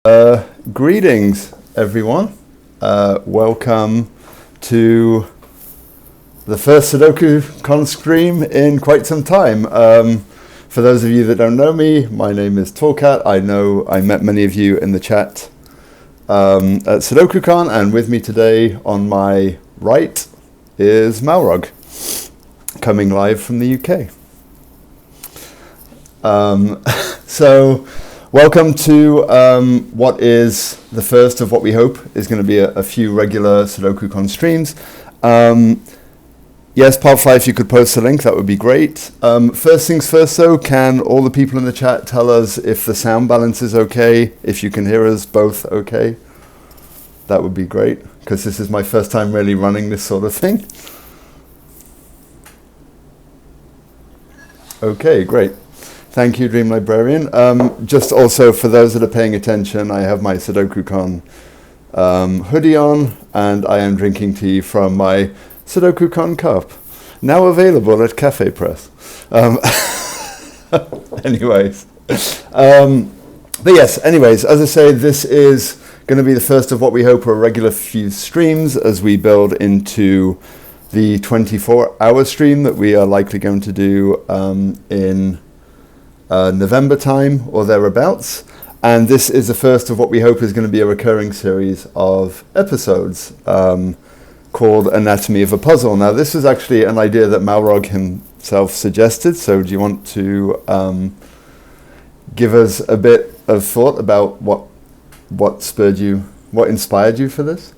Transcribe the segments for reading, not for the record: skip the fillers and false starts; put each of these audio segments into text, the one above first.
Greetings, everyone. Welcome to the first SudokuCon stream in quite some time. For those of you that don't know me, my name is Tallcat. I met many of you in the chat at SudokuCon, and with me today on my right is Malrog, coming live from the UK. Welcome to what is the first of what we hope is going to be a few regular SudokuCon streams. Yes, part 5, if you could post a link, that would be great. First things first though, can all the people in the chat tell us if the sound balance is okay, if you can hear us both okay? That would be great, because this is my first time really running this sort of thing. Okay, great. Thank you, Dream Librarian. Just also for those that are paying attention, I have my SudokuCon hoodie on, and I am drinking tea from my SudokuCon cup, now available at Cafe Press. Anyways. But yes, anyways, as I say, this is going to be the first of what we hope are a regular few streams as we build into the 24-hour stream that we are likely going to do in November time or thereabouts, and this is the first of what we hope is going to be a recurring series of episodes called Anatomy of a Puzzle. Now, this is actually an idea that Malrog himself suggested, so do you want to give us a bit of thought about what inspired you for this?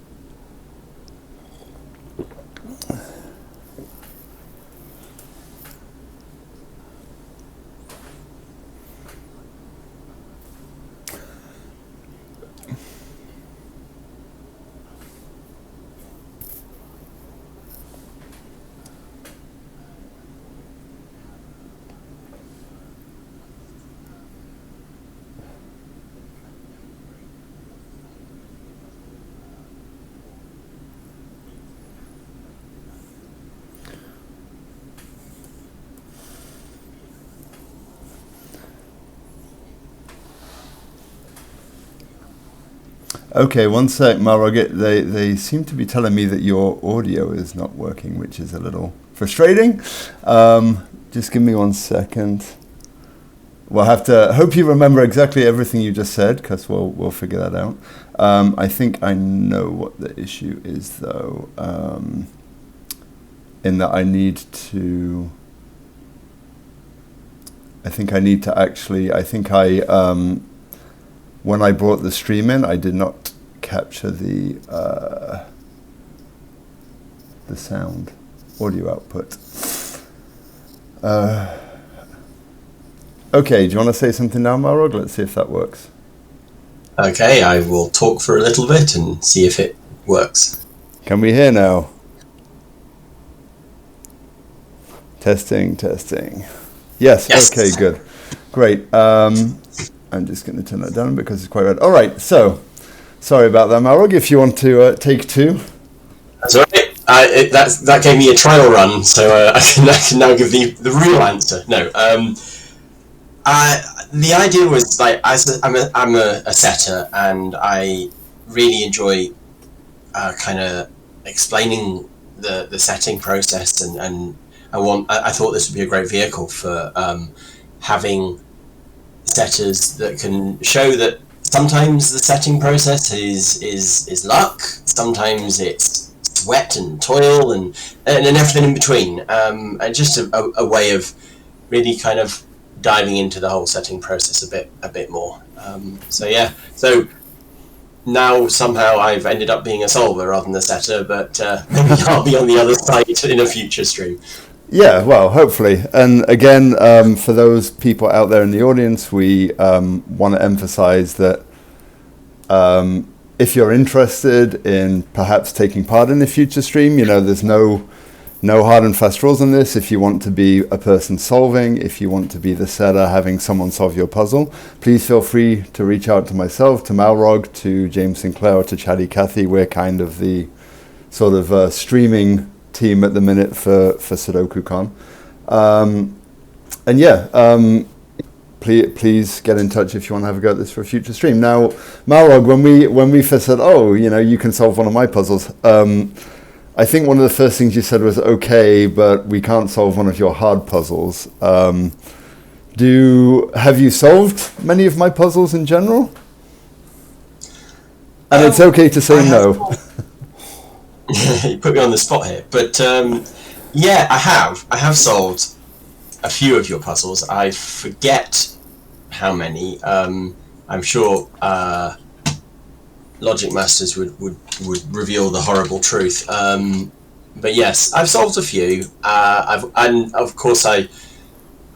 Okay, one sec, Malrog. They seem to be telling me that your audio is not working, which is a little frustrating. Just give me 1 second. We'll have to hope you remember exactly everything you just said, because we'll figure that out. I think I know what the issue is, though, in that I need to actually, when I brought the stream in, I did not capture the sound audio output. Okay, do you want to say something now, Malrog? Let's see if that works. Okay, I will talk for a little bit and see if it works. Can we hear now? Testing. Yes. Okay, good. Great. I'm just going to turn that down because it's quite red. All right, so sorry about that, Malrog. If you want to take 2. That's all right. That gave me a trial run, so I can now give the real answer. No, the idea was like I'm a setter, and I really enjoy kind of explaining the setting process, and I thought this would be a great vehicle for having setters that can show that sometimes the setting process is luck, sometimes it's sweat and toil and everything in between, and just a way of really kind of diving into the whole setting process a bit more. So now somehow I've ended up being a solver rather than a setter, but maybe I'll be on the other side in a future stream. Yeah, well, hopefully. And again, for those people out there in the audience, we want to emphasize that if you're interested in perhaps taking part in a future stream, there's no hard and fast rules on this. If you want to be a person solving, if you want to be the setter having someone solve your puzzle, please feel free to reach out to myself, to Malrog, to James Sinclair, or to Chatty Cathy. We're kind of the sort of streaming team at the minute for SudokuCon. And yeah, please get in touch if you want to have a go at this for a future stream. Now, Malrog, when we first said, you can solve one of my puzzles, I think one of the first things you said was, okay, but we can't solve one of your hard puzzles. Have you solved many of my puzzles in general? And it's okay to say no. You put me on the spot here, but yeah, I have solved a few of your puzzles. I forget how many. I'm sure Logic Masters would reveal the horrible truth. But yes, I've solved a few.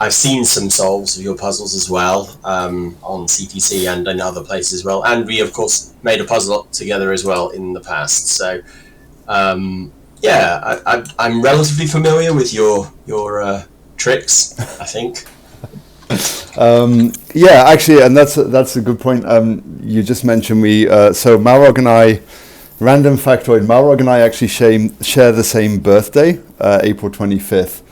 I've seen some solves of your puzzles as well, on CPC and in other places as well. And we, of course, made a puzzle together as well in the past. So, I'm relatively familiar with your tricks, I think. Yeah, actually, and that's a good point. You just mentioned so Malrog and I, random factoid, Malrog and I actually share the same birthday, April 25th.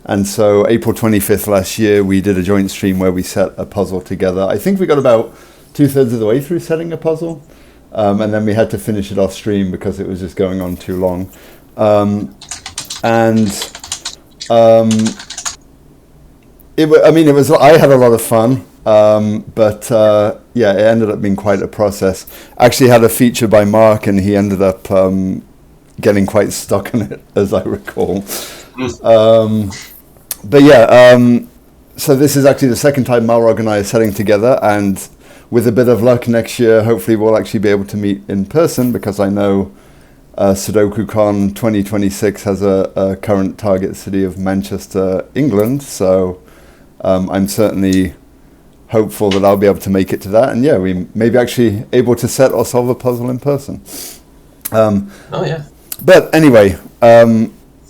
And so April 25th last year, we did a joint stream where we set a puzzle together. I think we got about 2/3 of the way through setting a puzzle. And then we had to finish it off stream because it was just going on too long. I had a lot of fun. But it ended up being quite a process. Actually had a feature by Mark and he ended up getting quite stuck on it, as I recall. So this is actually the second time Malrog and I are setting together, and with a bit of luck next year, hopefully we'll actually be able to meet in person, because I know SudokuCon 2026 has a current target city of Manchester, England, so I'm certainly hopeful that I'll be able to make it to that, and we may be actually able to set or solve a puzzle in person. But anyway,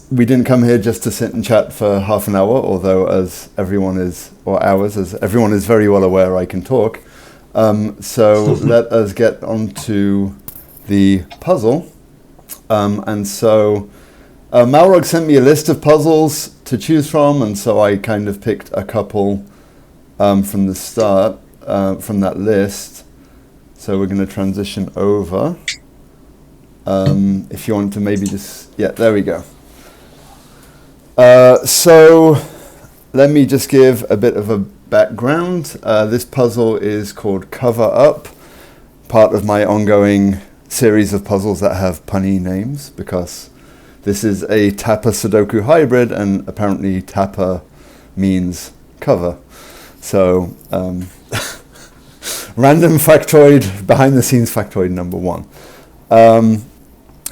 we didn't come here just to sit and chat for half an hour, although as everyone is very well aware, I can talk. So let us get on to the puzzle. Malrog sent me a list of puzzles to choose from, and so I kind of picked a couple from the start, from that list. So we're going to transition over. If you want to maybe there we go. So let me just give a bit of a background. This puzzle is called Cover Up, part of my ongoing series of puzzles that have punny names, because this is a Tapper Sudoku hybrid, and apparently Tapper means cover. So random factoid, behind the scenes factoid number 1.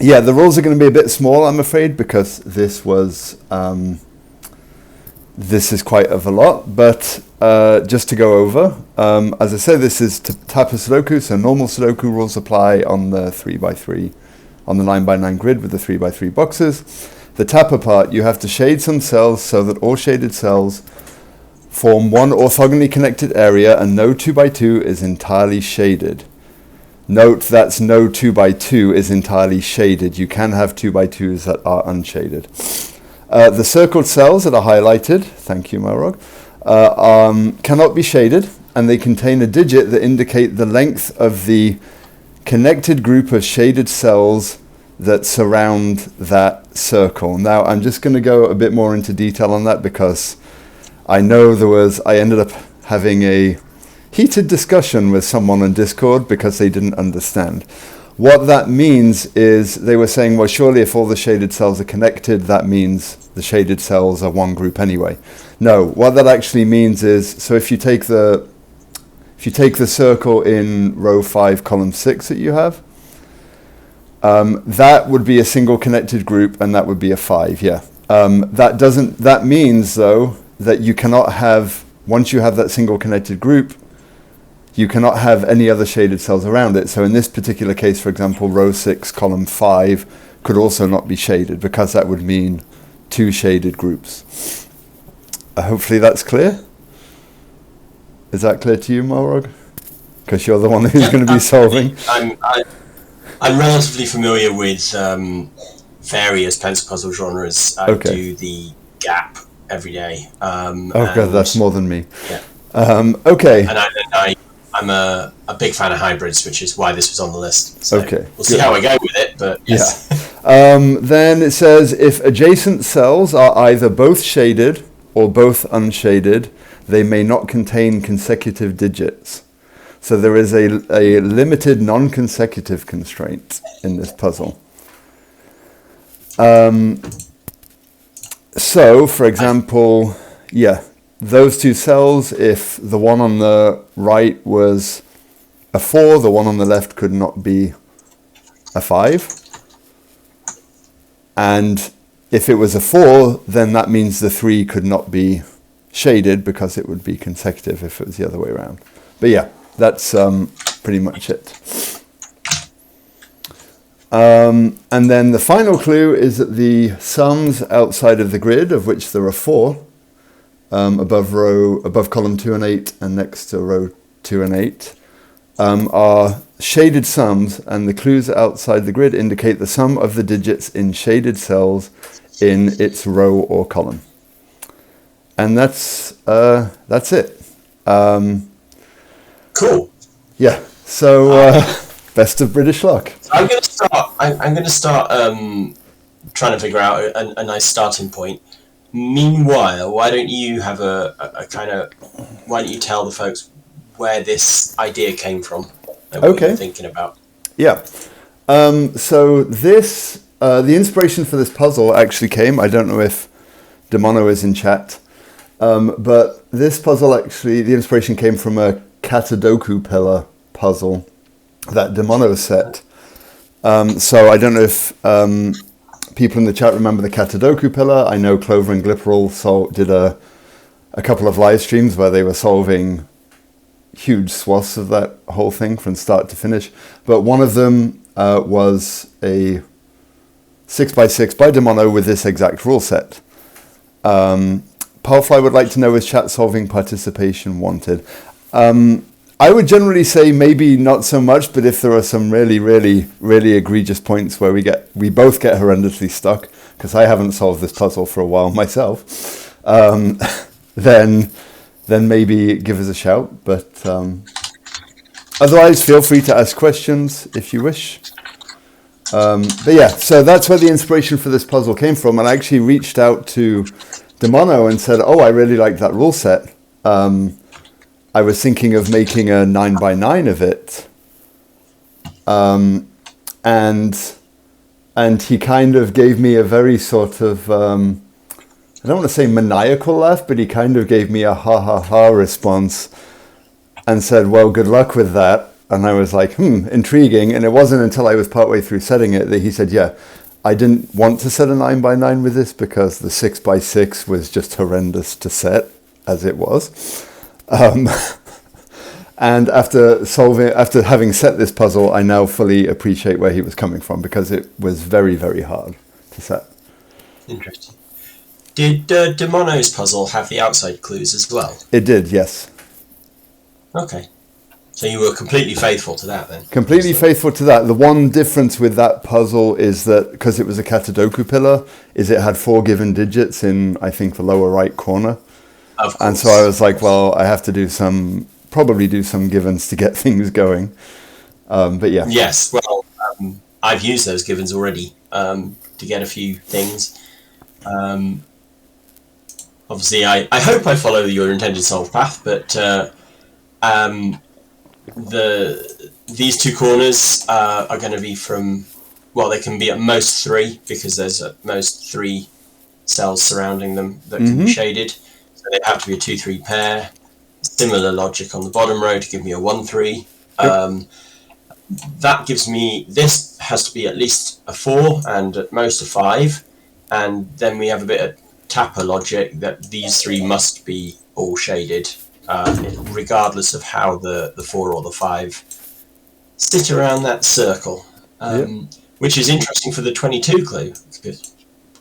The rules are going to be a bit small, I'm afraid, because this is quite of a lot, but just to go over, as I said, this is Tapper Sudoku, so normal Sudoku rules apply on the 3x3, on the 9x9 grid with the 3x3 boxes. The Tapper part, you have to shade some cells so that all shaded cells form one orthogonally connected area and no 2x2 is entirely shaded. Note that's no 2x2 is entirely shaded. You can have 2x2s that are unshaded. The circled cells that are highlighted, thank you, Malrog, cannot be shaded, and they contain a digit that indicate the length of the connected group of shaded cells that surround that circle. Now, I'm just going to go a bit more into detail on that, because I know I ended up having a heated discussion with someone on Discord because they didn't understand. What that means is they were saying, well, surely if all the shaded cells are connected, that means the shaded cells are one group anyway. No, what that actually means is, so if you take the circle in row 5, column 6 that you have, that would be a single connected group, and that would be a 5, that means, though, that you cannot have, once you have that single connected group, you cannot have any other shaded cells around it. So in this particular case, for example, row 6, column 5 could also not be shaded, because that would mean 2 shaded groups. Hopefully that's clear. Is that clear to you, Malrog? Because you're the one who's going to be solving. I'm relatively familiar with various pencil puzzle genres. I do the Gap every day. God, that's more than me. Yeah. Okay. And I'm a big fan of hybrids, which is why this was on the list. So Okay, we'll see good. how I go with it, but yes. Then it says if adjacent cells are either both shaded or both unshaded, they may not contain consecutive digits. So there is a limited non-consecutive constraint in this puzzle. So, for example, those two cells, if the one on the right was a 4, the one on the left could not be a 5. And if it was a 4, then that means the 3 could not be shaded because it would be consecutive if it was the other way around. But yeah, that's pretty much it. And then the final clue is that the sums outside of the grid, of which there are 4, above column 2 and 8 and next to row 2 and 8, are shaded sums, and the clues outside the grid indicate the sum of the digits in shaded cells in its row or column. And that's it. Cool. Yeah. So best of British luck. I'm going to start. I'm going to start trying to figure out a nice starting point. Meanwhile, why don't you have a kind of? Why don't you tell the folks where this idea came from and what you're thinking about? Yeah. So this the inspiration for this puzzle actually came. I don't know if Demono is in chat, but this puzzle actually the inspiration came from a Katadoku pillar puzzle that Demono set. So I don't know if people in the chat remember the Katadoku pillar. I know Clover and Glipperall did a couple of live streams where they were solving huge swaths of that whole thing from start to finish. But one of them was a 6x6 by Demono with this exact rule set. Powerfly would like to know, is chat solving participation wanted? I would generally say maybe not so much, but if there are some really, really, really egregious points where we both get horrendously stuck, because I haven't solved this puzzle for a while myself, then maybe give us a shout. But otherwise, feel free to ask questions if you wish. But yeah, so that's where the inspiration for this puzzle came from. And I actually reached out to Demono and said, "Oh, I really like that rule set. I was thinking of making a 9x9 of it." And he kind of gave me a very sort of, I don't want to say maniacal laugh, but he kind of gave me a ha ha ha response and said, "Well, good luck with that." And I was like, intriguing. And it wasn't until I was partway through setting it that he said, "Yeah, I didn't want to set a 9x9 with this because the 6x6 was just horrendous to set as it was." And after having set this puzzle, I now fully appreciate where he was coming from, because it was very, very hard to set. Interesting. Did Demono's puzzle have the outside clues as well? It did, yes. Okay. So you were completely faithful to that then? Completely faithful to that. The one difference with that puzzle is that, because it was a Katadoku pillar, is it had 4 given digits in, I think, the lower right corner. Of course. And so I was like, well, I have to probably do some givens to get things going. But yeah. Yes, well, I've used those givens already to get a few things. Obviously, I hope I follow your intended solve path, but these two corners are going to be from, well, they can be at most 3, because there's at most 3 cells surrounding them that can be shaded. So they have to be a 2-3 pair. Similar logic on the bottom row to give me a 1-3. Yep. That gives me, this has to be at least a 4 and at most a 5. And then we have a bit of tapper logic that these 3 must be all shaded, regardless of how the 4 or the 5 sit around that circle. Which is interesting for the 22 clue, because,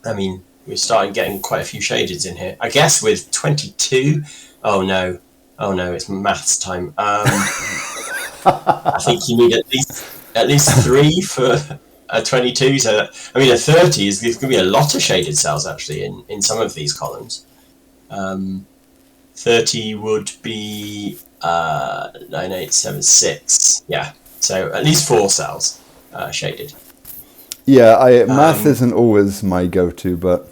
I mean, we're starting getting quite a few shadeds in here. I guess with 22, oh no, it's maths time. I think you need at least 3 for a 22. So I mean, a 30 is going to be a lot of shaded cells actually in some of these columns. 30 would be 9876. Yeah, so at least 4 cells shaded. Yeah, math isn't always my go-to, but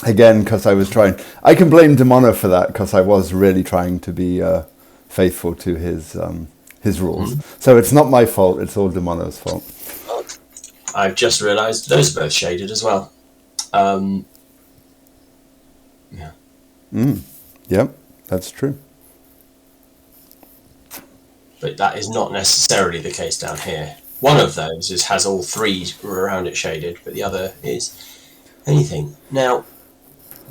again, because I was trying, I can blame Demono for that because I was really trying to be faithful to his rules. So it's not my fault; it's all Demono's fault. I've just realised those are both shaded as well. Yeah. Yep, that's true. But that is not necessarily the case down here. One of those has all 3 around it shaded, but the other is anything. Now,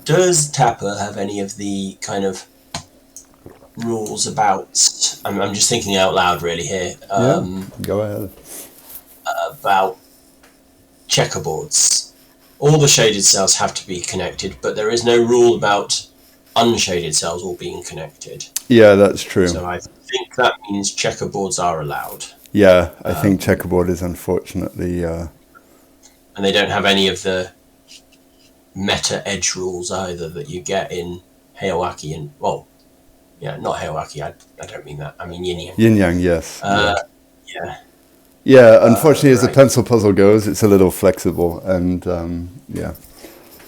does Tapper have any of the kind of rules about... I'm just thinking out loud really here. Go ahead. About checkerboards. All the shaded cells have to be connected, but there is no rule about unshaded cells all being connected. Yeah, that's true. So I think that means checkerboards are allowed. Yeah, I think checkerboard is unfortunately... And they don't have any of the meta edge rules either that you get in Heiawaki and... Well, yeah, not Heiawaki, I don't mean that. I mean Yin-Yang. Yin-Yang, yes. Yeah. Yeah, unfortunately, as the pencil puzzle goes, it's a little flexible, and yeah.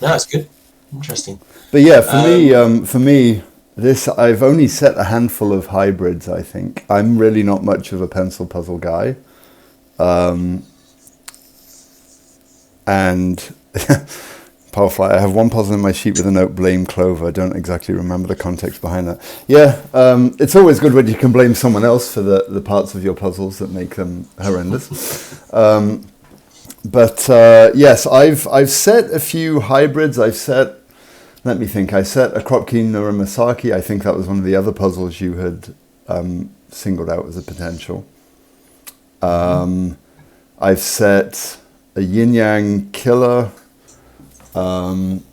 No, it's good. Interesting. But yeah, for me, this I've only set a handful of hybrids. I think I'm really not much of a pencil puzzle guy, and Powerfly. I have one puzzle in my sheet with the note "blame Clover." I don't exactly remember the context behind that. Yeah, it's always good when you can blame someone else for the parts of your puzzles that make them horrendous. But yes, I've set a few hybrids. Let me think. I set a Kropki Nuramasaki. I think that was one of the other puzzles you had singled out as a potential. I've set a Yin Yang Killer. And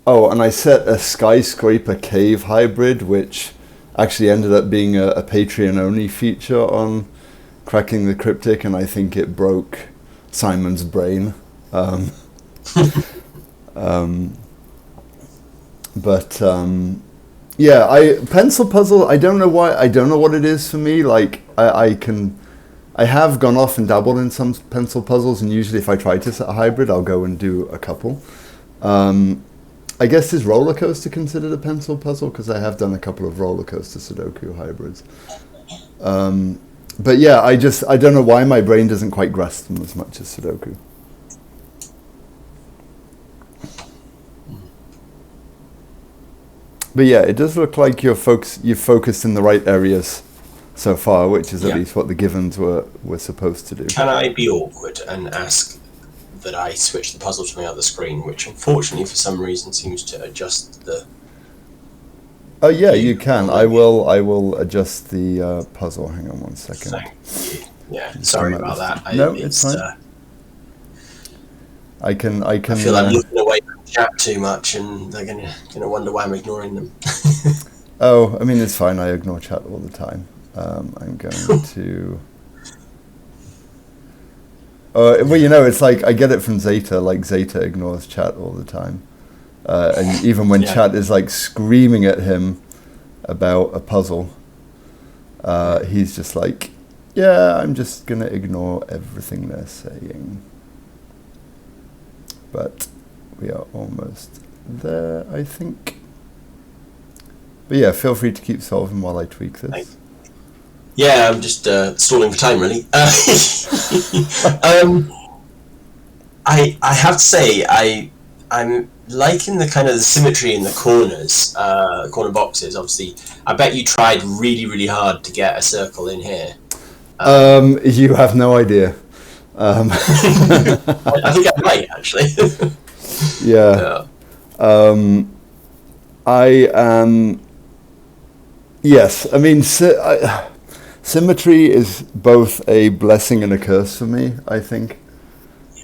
I set a Skyscraper Cave hybrid, which actually ended up being a Patreon-only feature on Cracking the Cryptic, and I think it broke Simon's brain. Yeah, pencil puzzle, I don't know why, I don't know what it is for me. Like, I have gone off and dabbled in some pencil puzzles, and usually if I try to set a hybrid, I'll go and do a couple. I guess is Roller Coaster considered a pencil puzzle? Because I have done a couple of Roller Coaster Sudoku hybrids. But yeah, I don't know why my brain doesn't quite grasp them as much as Sudoku. But yeah, it does look like you've focused in the right areas so far, which is at least what the givens were supposed to do. Can I be awkward and ask that I switch the puzzle to my other screen, which unfortunately for some reason seems to adjust the... Oh yeah, you can. I will adjust the puzzle. Hang on one second. Thank you. Yeah, sorry about that. No, it's fine. I can. I feel I'm looking away from chat too much, and they're gonna wonder why I'm ignoring them. Oh, I mean, it's fine. I ignore chat all the time. I'm going to... well, you know, it's like I get it from Zeta. Like, Zeta ignores chat all the time. And even when chat is, like, screaming at him about a puzzle, he's just like, yeah, I'm just going to ignore everything they're saying. But we are almost there, I think. But yeah, feel free to keep solving while I tweak this. Thanks. Yeah, I'm just stalling for time, really. I have to say, I'm liking the kind of the symmetry in the corners, corner boxes. Obviously, I bet you tried really, really hard to get a circle in here. You have no idea. I think I might, actually. Yeah. I am... Yes, I mean... Symmetry is both a blessing and a curse for me, I think.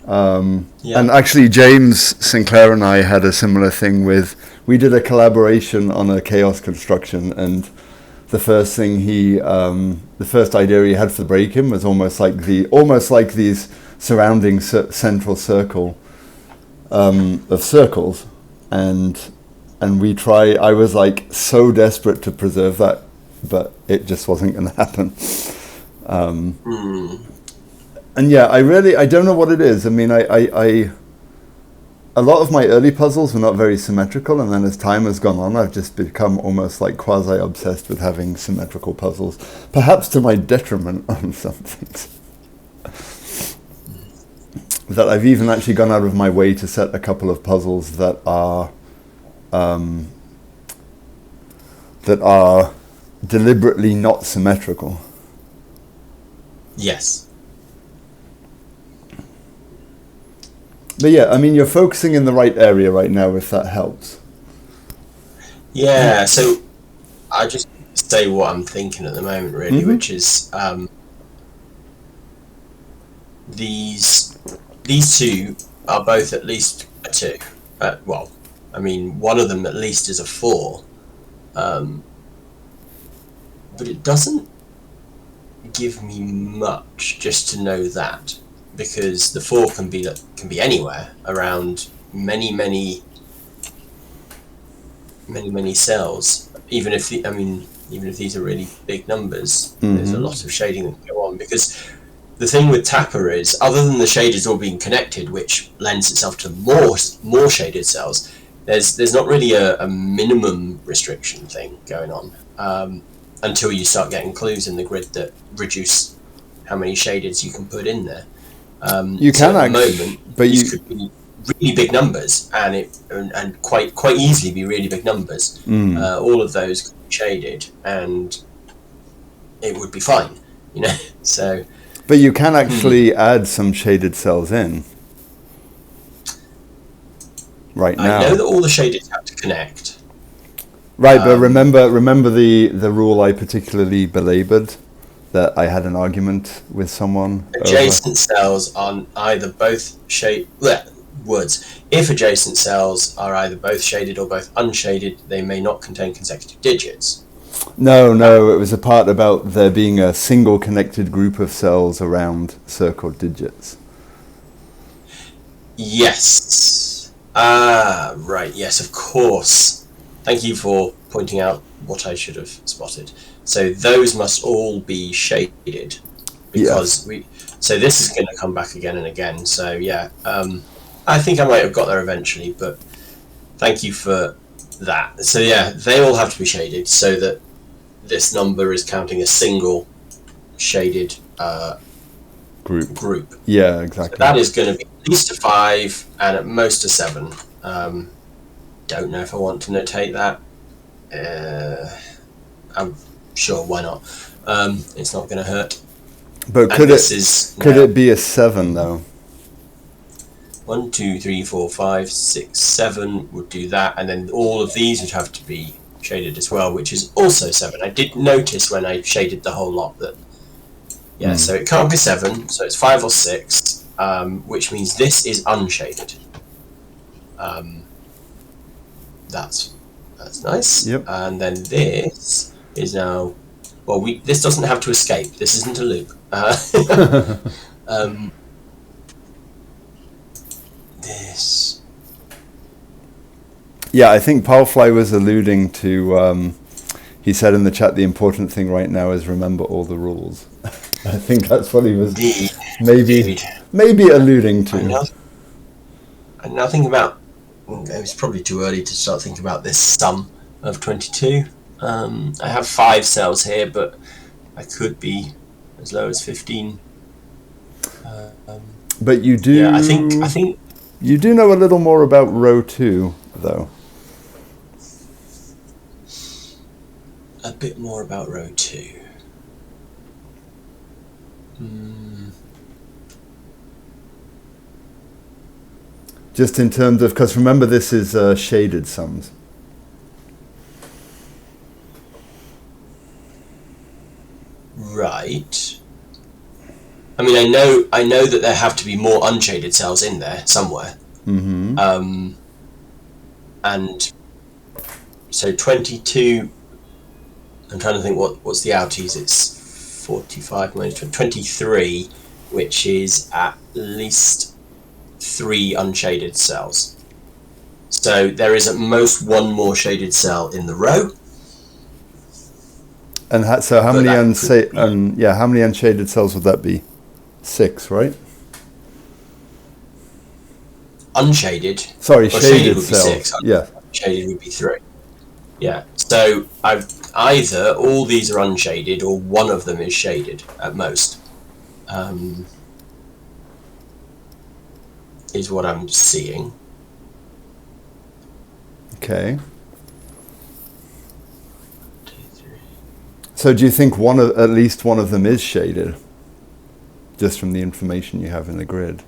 And actually, James Sinclair and I had a similar thing we did a collaboration on a chaos construction, and the first thing the first idea he had for the break-in was almost like these surrounding central circle of circles, and and I was like so desperate to preserve that, but it just wasn't going to happen. And yeah, I don't know what it is. I mean, a lot of my early puzzles were not very symmetrical, and then as time has gone on, I've just become almost like quasi-obsessed with having symmetrical puzzles, perhaps to my detriment on some things. That I've even actually gone out of my way to set a couple of puzzles that are deliberately not symmetrical. Yes. But yeah, I mean, you're focusing in the right area right now, if that helps. Yeah, so I just say what I'm thinking at the moment, really, which is these two are both at least a 2. Well, I mean, one of them at least is a 4. But it doesn't give me much just to know that, because the 4 can be anywhere around many cells. Even if these are really big numbers, there's a lot of shading that can go on, because the thing with Tapper is, other than the shaders all being connected, which lends itself to more shaded cells, there's not really a minimum restriction thing going on until you start getting clues in the grid that reduce how many shaders you can put in there. You can at the moment, but these could be really big numbers, and quite easily be really big numbers. All of those could be shaded, and it would be fine, you know. So. But you can actually add some shaded cells in right now. I know that all the shaded have to connect. Right, but remember the rule I particularly belabored, that I had an argument with someone Adjacent cells are either both If adjacent cells are either both shaded or both unshaded, they may not contain consecutive digits. No, it was a part about there being a single connected group of cells around circled digits. Yes. Right, yes, of course. Thank you for pointing out what I should have spotted. So those must all be shaded, because so this is going to come back again and again. So yeah, I think I might have got there eventually, but thank you for that. So yeah, they all have to be shaded so that this number is counting a single shaded group. Yeah, exactly. So that is going to be at least a 5 and at most a 7. Don't know if I want to notate that. I'm sure, why not? It's not going to hurt. But could it be a 7 though? 1, 2, 3, 4, 5, 6, 7 would do that, and then all of these would have to be shaded as well, which is also 7. I did notice when I shaded the whole lot that so it can't be 7, so it's 5 or 6, which means this is unshaded. That's nice. Yep. And then this is now, well, this doesn't have to escape. This isn't a loop. This. Yeah, I think Powerfly was alluding to. He said in the chat, the important thing right now is remember all the rules. I think that's what he was maybe alluding to. I'm now thinking about. It's probably too early to start thinking about this sum of 22. I have 5 cells here, but I could be as low as 15. But you do. Yeah, I think you do know a little more about row 2, though. A bit more about row 2. Just in terms of, because remember this is shaded sums. Right. I mean, I know that there have to be more unshaded cells in there somewhere. Mm-hmm. And so 22. I'm trying to think what's the outies. It's 45 minus 23, which is at least 3 unshaded cells. So there is at most one more shaded cell in the row. And how many how many unshaded cells would that be? 6, right? Unshaded. Sorry, well, shaded would cells. Be 6. Yeah. Shaded would be 3. Yeah. So I've either all these are unshaded or one of them is shaded at most. Is what I'm seeing. Okay. So do you think at least one of them is shaded? Just from the information you have in the grid.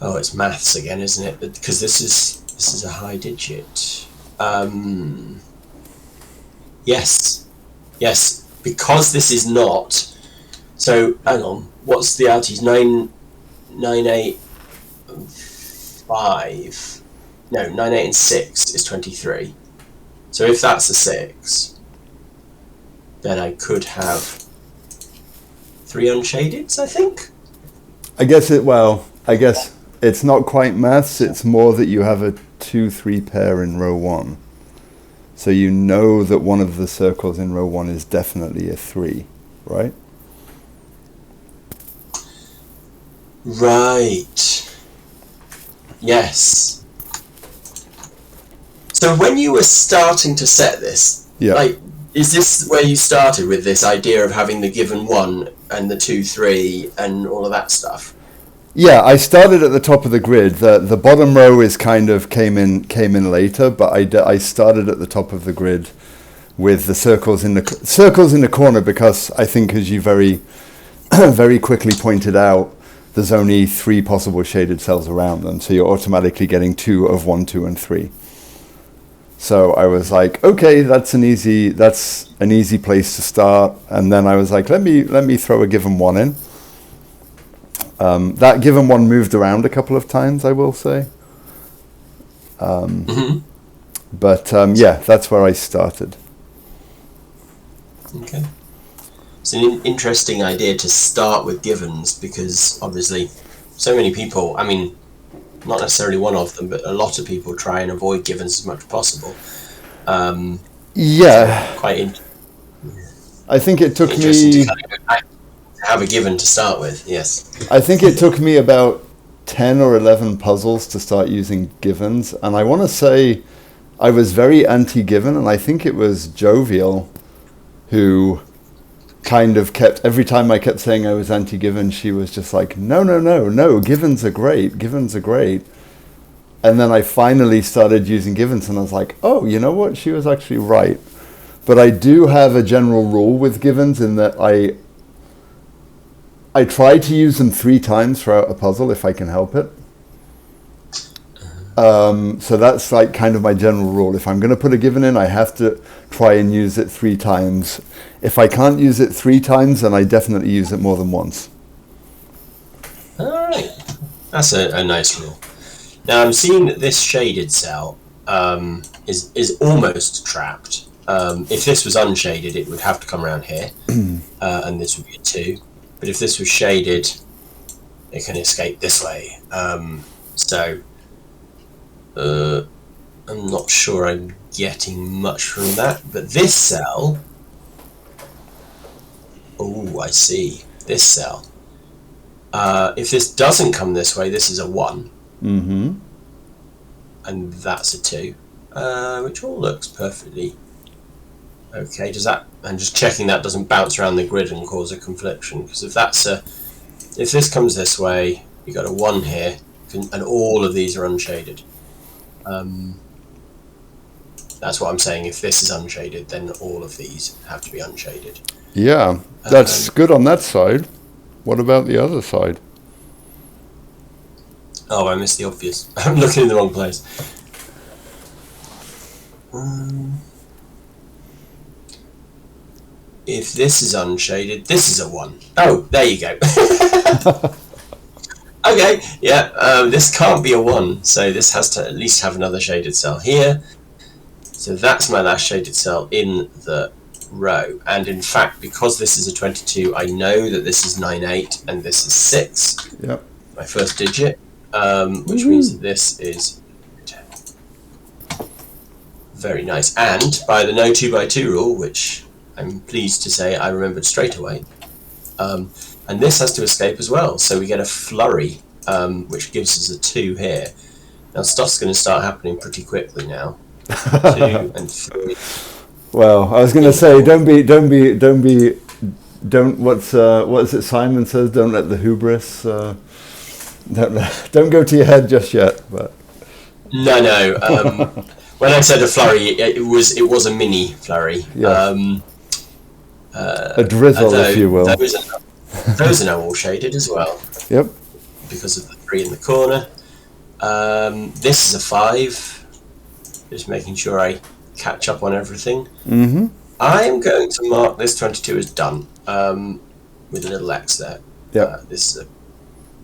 Oh, it's maths again, isn't it? Because this is a high digit. Yes. Because this is not. So hang on. What's the outies? 9, 8, 5. No, 9, 8, and 6 is 23. So if that's a 6, then I could have 3 unshadeds, I think. I guess it's not quite maths. It's more that you have a 2-3 pair in row 1. So you know that one of the circles in row 1 is definitely a 3, right? Right. Yes. So when you were starting to set this, is this where you started with this idea of having the given 1 and the 2, 3 and all of that stuff? Yeah, I started at the top of the grid. The bottom row is kind of came in later, but I started at the top of the grid with the circles in the corner because I think, as you very very quickly pointed out, there's only 3 possible shaded cells around them, so you're automatically getting 2 of 1, 2, and 3. So I was like, okay, that's an easy place to start. And then I was like, let me throw a given 1 in. That given 1 moved around a couple of times, I will say. But that's where I started. Okay. It's an interesting idea to start with givens because obviously so many people, I mean, not necessarily one of them, but a lot of people try and avoid givens as much as possible. I think it took me to have a given to start with. Yes. I think it took me about 10 or 11 puzzles to start using givens, and I want to say I was very anti-given, and I think it was Jovial who kind of every time I kept saying I was anti-given, she was just like, no, givens are great. And then I finally started using givens, and I was like, oh, you know what? She was actually right. But I do have a general rule with givens in that I try to use them 3 times throughout a puzzle if I can help it. So that's like kind of my general rule. If I'm going to put a given in, I have to try and use it 3 times. If I can't use it 3 times, then I definitely use it more than once. All right. That's a nice rule. Now I'm seeing that this shaded cell is almost trapped. If this was unshaded, it would have to come around here, and this would be a 2. But if this was shaded, it can escape this way. I'm not sure I'm getting much from that. But this cell... Oh, I see. This cell. If this doesn't come this way, this is a 1. Mm-hmm. And that's a 2. Which all looks perfectly... Okay, I'm just checking that doesn't bounce around the grid and cause a confliction, because if this comes this way, you got a 1 here, and all of these are unshaded. That's what I'm saying. If this is unshaded, then all of these have to be unshaded. Yeah, that's good on that side. What about the other side? Oh, I missed the obvious. I'm looking in the wrong place. If this is unshaded, this is a 1. Oh, there you go. Okay, yeah, this can't be a 1, so this has to at least have another shaded cell here. So that's my last shaded cell in the row. And in fact, because this is a 22, I know that this is 9, 8, and this is 6. Yep. my first digit, which means that this is 10. Very nice. And by the no 2x2 rule, which I'm pleased to say I remembered straight away, and this has to escape as well, so we get a flurry, which gives us a 2 here. Now stuff's going to start happening pretty quickly now. 2 and 3. Well, I was going to say, what is it Simon says? Don't let the hubris, don't go to your head just yet. But No. When I said a flurry, it was a mini flurry. Yeah. A drizzle, if you will. Those are now all shaded as well. Yep. Because of the 3 in the corner. This is a 5. Just making sure I catch up on everything. Mm-hmm. I am going to mark this 22 as done, with a little X there. Yep. This is a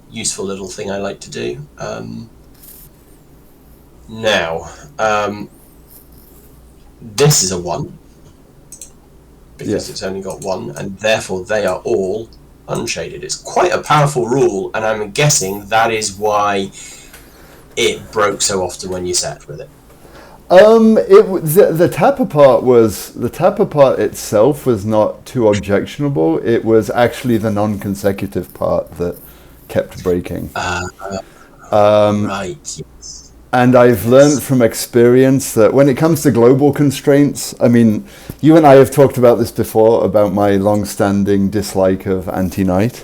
useful little thing I like to do. Now, this is a 1, because it's only got 1, and therefore they are all unshaded. It's quite a powerful rule, and I'm guessing that is why it broke so often when you set with it. The tapper part itself was not too objectionable. It was actually the non-consecutive part that kept breaking. Right. Yes. And I've learned from experience that when it comes to global constraints, I mean, you and I have talked about this before, about my long-standing dislike of anti-knight.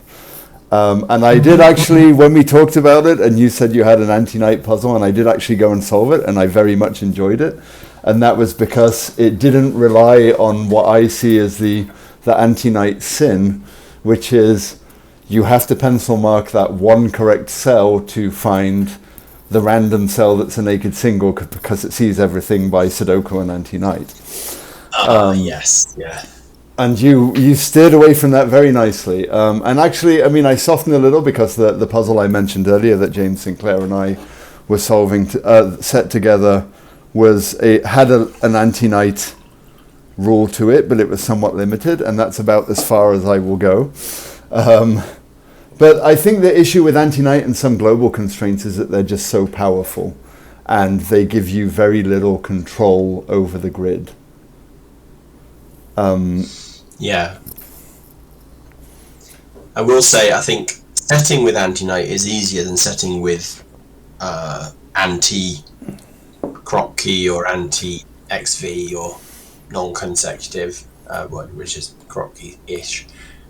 And I did actually, when we talked about it, and you said you had an anti-knight puzzle, and I did actually go and solve it, and I very much enjoyed it. And that was because it didn't rely on what I see as the anti-knight sin, which is you have to pencil mark that one correct cell to find the random cell that's a naked single, because it sees everything by Sudoku and anti-knight. Yes, yeah. And you steered away from that very nicely. And actually, I mean, I softened a little because the puzzle I mentioned earlier that James Sinclair and I were solving, set together, had an anti-knight rule to it, but it was somewhat limited, and that's about as far as I will go. But I think the issue with anti-knight and some global constraints is that they're just so powerful, and they give you very little control over the grid. Yeah. I will say, I think setting with anti-knight is easier than setting with anti-crop key or anti-XV or non-consecutive, which is crop key-ish.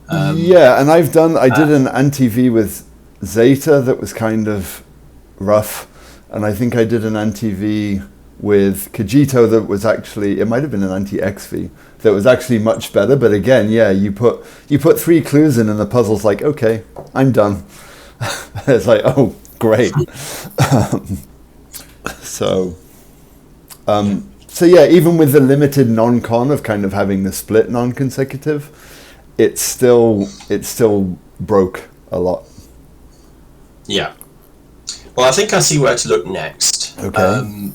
Yeah, and I did an anti-V with Zeta that was kind of rough, and I think I did an anti-V with Kajito that was actually, it might have been an anti-XV that was actually much better. But again, yeah, you put 3 clues in and the puzzle's like, okay, I'm done. It's like, oh, great. So yeah, even with the limited non-con of kind of having the split non-consecutive, it still broke a lot. Yeah. Well, I think I see where to look next. Okay.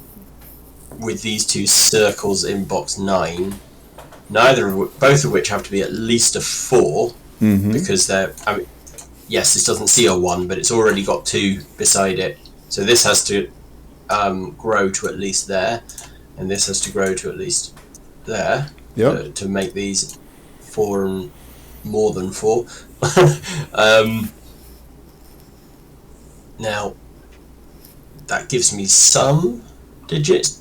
With these 2 circles in box 9, both of which have to be at least a 4, because they're. I mean, yes, this doesn't see a 1, but it's already got 2 beside it. So this has to grow to at least there, and this has to grow to at least there. Yep. To make these 4 and more than 4. Now, that gives me some digits.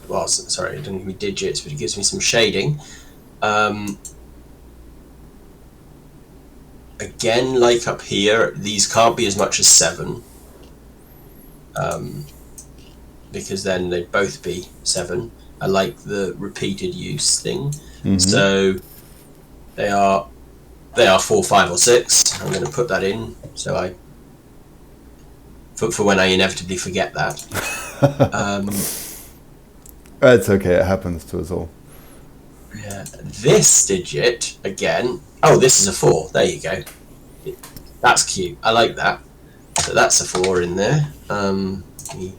Well, sorry, it doesn't give me digits, but it gives me some shading. Again, like up here, these can't be as much as 7. Because then they'd both be 7. I like the repeated use thing. So they are 4, 5, or 6. I'm going to put that in so for when I inevitably forget that. It's okay, it happens to us all. Yeah, this digit again. Oh, this is a 4. There you go. That's cute. I like that. So that's a 4 in there. We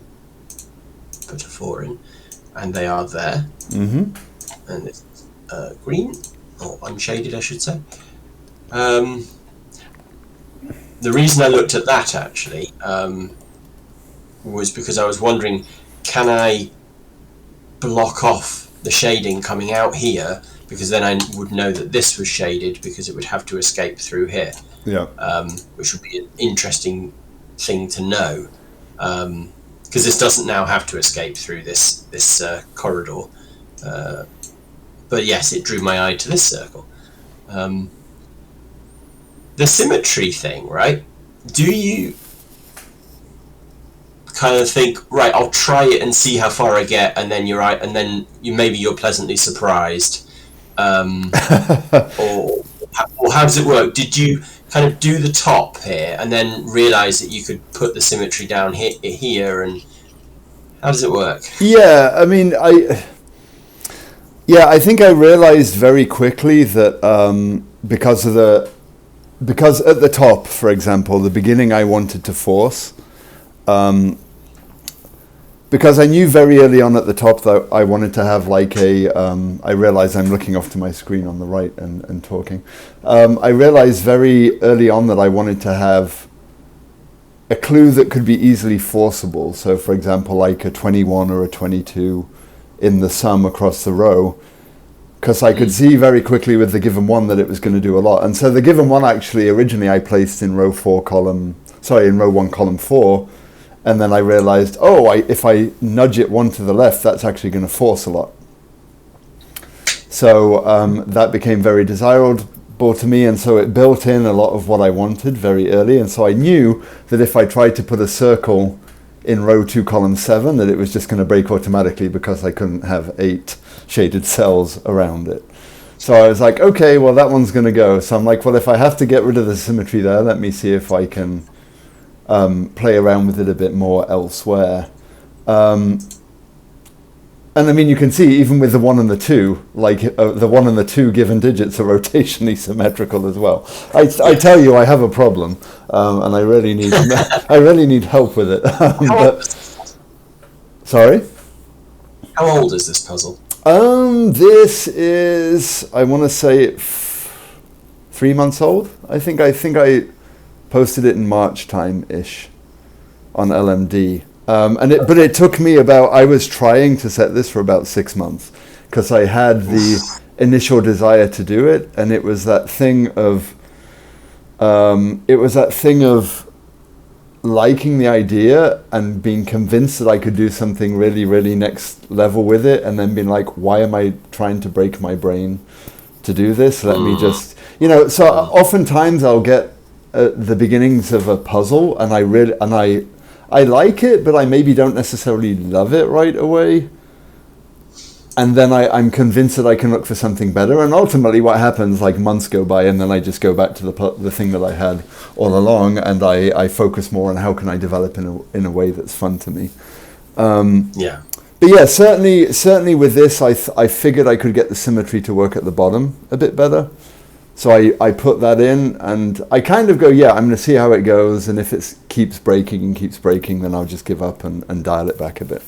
put a 4 in, and they are there. And it's green or unshaded, I should say. the reason I looked at that actually was because I was wondering, can I block off the shading coming out here? Because then I would know that this was shaded because it would have to escape through here. Yeah. Which would be an interesting thing to know. Because this doesn't now have to escape through this corridor. But yes, it drew my eye to this circle. The symmetry thing, right? Do you kind of think, right, I'll try it and see how far I get, and then you're pleasantly surprised, or how does it work? Did you kind of do the top here and then realize that you could put the symmetry down here, and how does it work? Yeah, I mean, I think I realized very quickly that because at the top, for example, the beginning I wanted to force, because I knew very early on at the top that I wanted to have like I realize I'm looking off to my screen on the right and talking. I realized very early on that I wanted to have a clue that could be easily forceable. So for example, like a 21 or a 22 in the sum across the row, because I could see very quickly with the given one that it was going to do a lot. And so the given one actually originally I placed in row 1 column 4, and then I realized, if I nudge it one to the left, that's actually going to force a lot. So that became very desirable to me, and so it built in a lot of what I wanted very early. And so I knew that if I tried to put a circle in row 2 column 7, that it was just going to break automatically because I couldn't have 8 shaded cells around it. So I was like, okay, well that one's going to go. So I'm like, well, if I have to get rid of the symmetry there, let me see if I can play around with it a bit more elsewhere. And I mean, you can see even with the 1 and the 2, like the 1 and the 2 given digits are rotationally symmetrical as well. I tell you, I have a problem, and I really need help with it. Sorry? How old is this puzzle? This is, I want to say 3 months old. I think I posted it in March time-ish on LMD. But it took me I was trying to set this for about 6 months because I had the initial desire to do it, and it was that thing of liking the idea and being convinced that I could do something really, really next level with it, and then being like, why am I trying to break my brain to do this? Let me just, so oftentimes I'll get the beginnings of a puzzle, and I like it, but I maybe don't necessarily love it right away. And then I'm convinced that I can look for something better. And ultimately what happens, like months go by, and then I just go back to the thing that I had all along, and I focus more on how can I develop in a way that's fun to me. Yeah. But yeah, certainly with this, I figured I could get the symmetry to work at the bottom a bit better. So I put that in, and I kind of go, I'm going to see how it goes, and if it keeps breaking, then I'll just give up and dial it back a bit.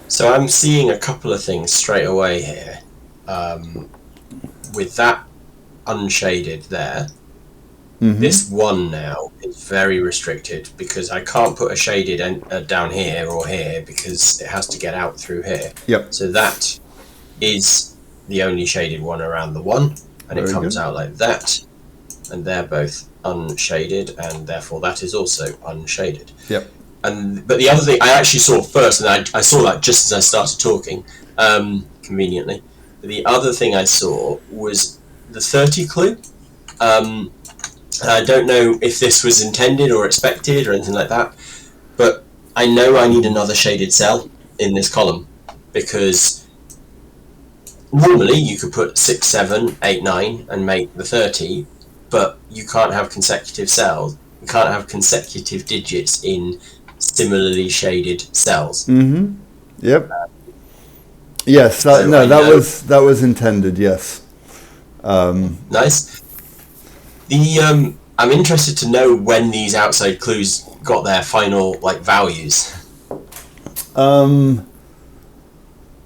So I'm seeing a couple of things straight away here. With that unshaded there, this one now is very restricted because I can't put a shaded down here or here because it has to get out through here. Yep. So that is the only shaded one around the 1, and it comes out like that, and they're both unshaded, and therefore that is also unshaded. Yep. But the other thing I actually saw first, and I saw that just as I started talking, conveniently. The other thing I saw was the 30 clue. I don't know if this was intended or expected or anything like that, but I know I need another shaded cell in this column, because normally you could put 6, 7, 8, 9 and make the 30, but you can't have consecutive cells. You can't have consecutive digits in similarly shaded cells. Mm-hmm. Yep. Yes. That was intended. Yes. Nice. I'm interested to know when these outside clues got their final values.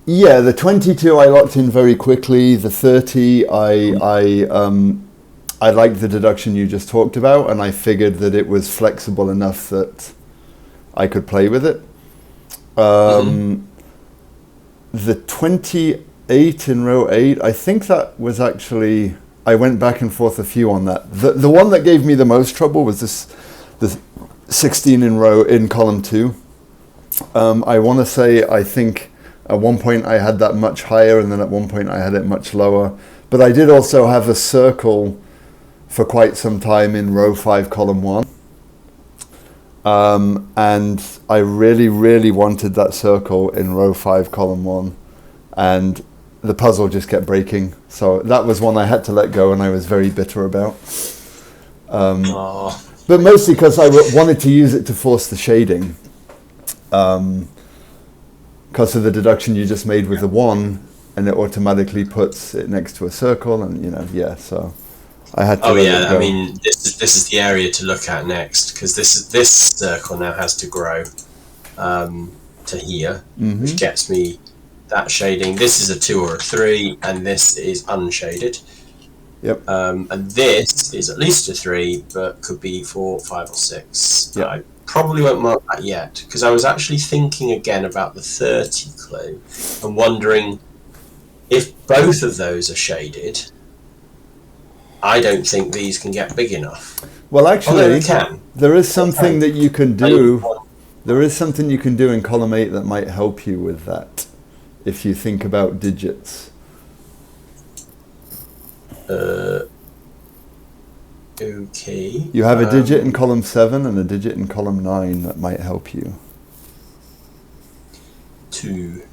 The 22 I locked in very quickly. The 30 I I liked the deduction you just talked about, and I figured that it was flexible enough that I could play with it. The 28 in row 8, I think that was actually, I went back and forth a few on that. The one that gave me the most trouble was the 16 in column 2. I want to say, I think at one point I had that much higher, and then at one point I had it much lower. But I did also have a circle for quite some time in row 5, column 1. And I really, really wanted that circle in row 5, column 1. And the puzzle just kept breaking. So that was one I had to let go, and I was very bitter about. But mostly because I wanted to use it to force the shading. Because of the deduction you just made with the 1, and it automatically puts it next to a circle, and so I had to. Oh yeah, I mean this is the area to look at next, because this circle now has to grow to here, which gets me that shading. This is a 2 or a 3, and this is unshaded. Yep. And this is at least a 3, but could be 4, 5, or 6. Yep. I probably won't mark that yet, because I was actually thinking again about the 30 clue and wondering if both of those are shaded. I don't think these can get big enough. Well, actually, can. There is something that you can do. There is something you can do in column 8 that might help you with that, if you think about digits. Okay. You have a digit in column 7 and a digit in column 9 that might help you. 2.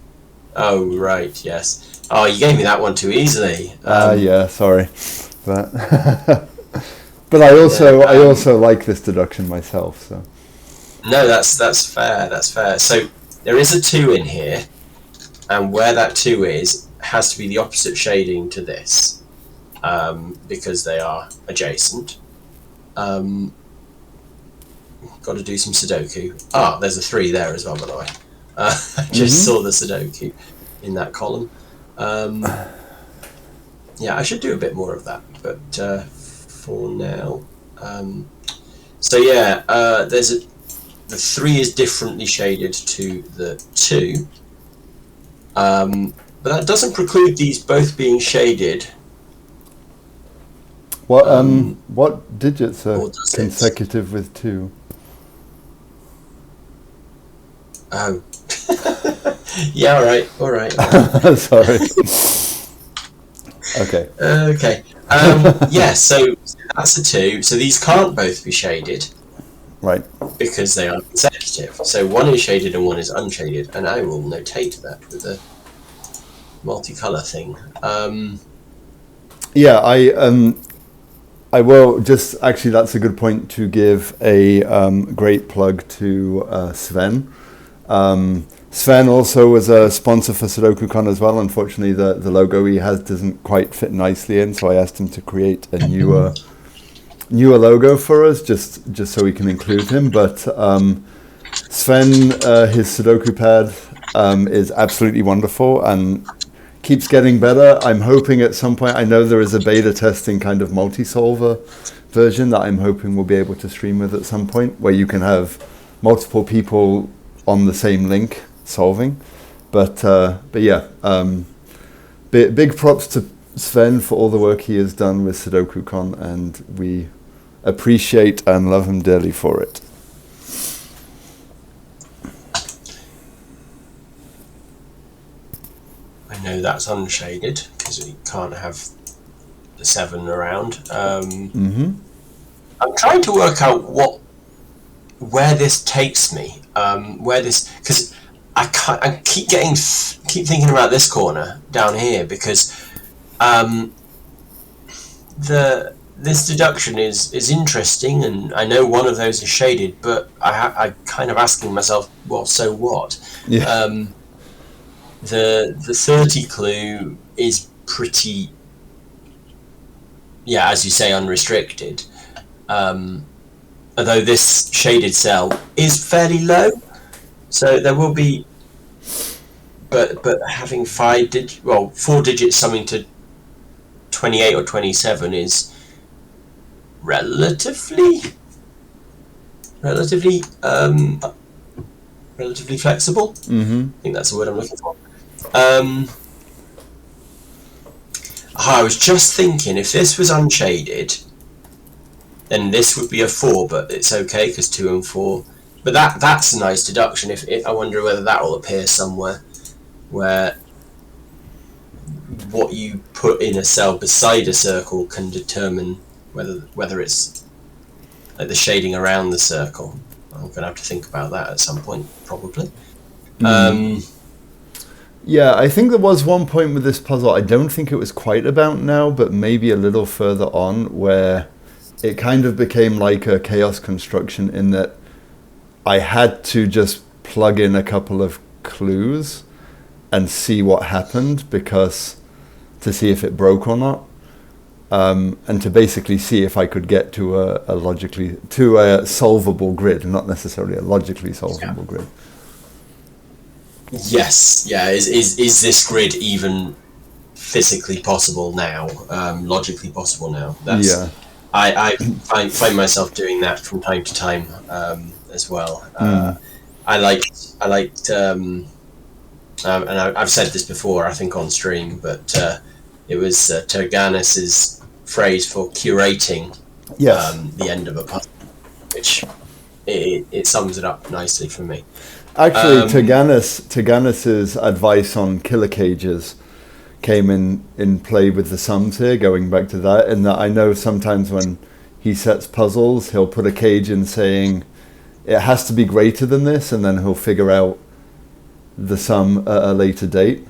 Oh, right, yes. Oh, you gave me that one too easily. Yeah, sorry. But but I also like this deduction myself, so. No, that's fair. That's fair. So there is a 2 in here, and where that 2 is has to be the opposite shading to this, because they are adjacent. Got to do some Sudoku. Ah, there's a 3 there as well, by the way. I just saw the Sudoku in that column. Yeah, I should do a bit more of that, but for now. So yeah, the 3 is differently shaded to the 2, but that doesn't preclude these both being shaded. What digits are consecutive with 2? Oh. Yeah, all right. Sorry. Okay. Okay. Yeah, so that's a 2. So these can't both be shaded. Right. Because they are consecutive. So one is shaded and one is unshaded, and I will notate that with a multicolour thing. Yeah, I will just, actually that's a good point to give a great plug to Sven. Sven also was a sponsor for SudokuCon as well. Unfortunately, the logo he has doesn't quite fit nicely in, so I asked him to create a newer logo for us, just so we can include him. But Sven, his Sudoku pad is absolutely wonderful and keeps getting better. I'm hoping at some point, I know there is a beta testing kind of multi-solver version that I'm hoping we'll be able to stream with at some point, where you can have multiple people on the same link solving. But yeah, big props to Sven for all the work he has done with SudokuCon, and we appreciate and love him dearly for it. I know that's unshaded because we can't have the 7 around. I'm trying to work out where this takes me. Because I keep thinking about this corner down here, because this deduction is interesting, and I know one of those is shaded, but I kind of asking myself, well, so what? Yeah. The 30 clue is pretty, yeah, as you say, unrestricted. Although this shaded cell is fairly low, so there will be. But having 4 digits summing to 28 or 27 is relatively flexible. Mm-hmm. I think that's the word I'm looking for. I was just thinking, if this was unshaded, then this would be a 4, but it's okay because 2 and 4. But that's a nice deduction. I wonder whether that will appear somewhere where what you put in a cell beside a circle can determine whether it's like the shading around the circle. I'm going to have to think about that at some point, probably. Yeah, I think there was one point with this puzzle, I don't think it was quite about now, but maybe a little further on, where it kind of became like a chaos construction in that I had to just plug in a couple of clues and see what happened, because to see if it broke or not, and to basically see if I could get to a solvable grid, not necessarily a logically solvable grid. Yes, yeah. Is this grid even physically possible now? Logically possible now? Yeah. I find myself doing that from time to time as well. I liked, and I've said this before, I think on stream, but it was Turganis's phrase for curating the end of a puzzle, which it sums it up nicely for me. Actually, Turganis's advice on killer cages came in play with the sums here, going back to that, in that I know sometimes when he sets puzzles, he'll put a cage in saying it has to be greater than this, and then he'll figure out the sum at a later date.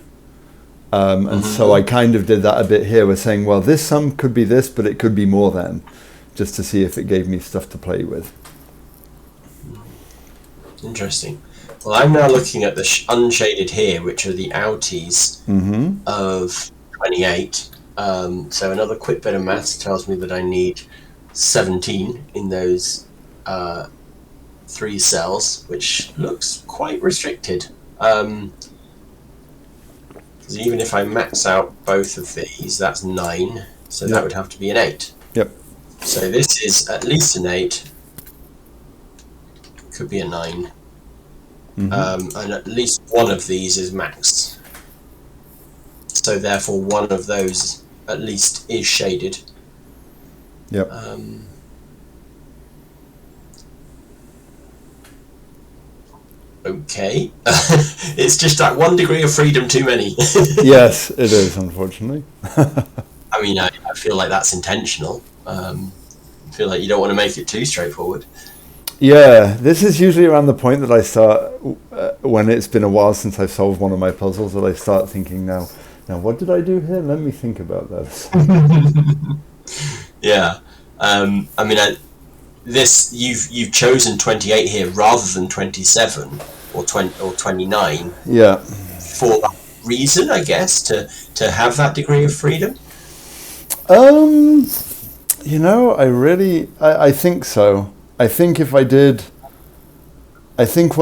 And so I kind of did that a bit here, with saying, well, this sum could be this, but it could be more than, just to see if it gave me stuff to play with. Interesting. Well, I'm now looking at the unshaded here, which are the outies of 28. So another quick bit of maths tells me that I need 17 in those 3 cells, which looks quite restricted. So even if I max out both of these, that's 9. So that would have to be an 8. Yep. So this is at least an 8. Could be a 9. And at least one of these is maxed. So therefore one of those at least is shaded. Yep. Okay. It's just that 1 degree of freedom too many. Yes, it is, unfortunately. I mean, I feel like that's intentional. I feel like you don't want to make it too straightforward. Yeah, this is usually around the point that I start, when it's been a while since I've solved one of my puzzles, that I start thinking now what did I do here? Let me think about that. Yeah. I mean, you've chosen 28 here rather than 27 or 29. Yeah. For that reason, I guess, to have that degree of freedom. I think so. I think when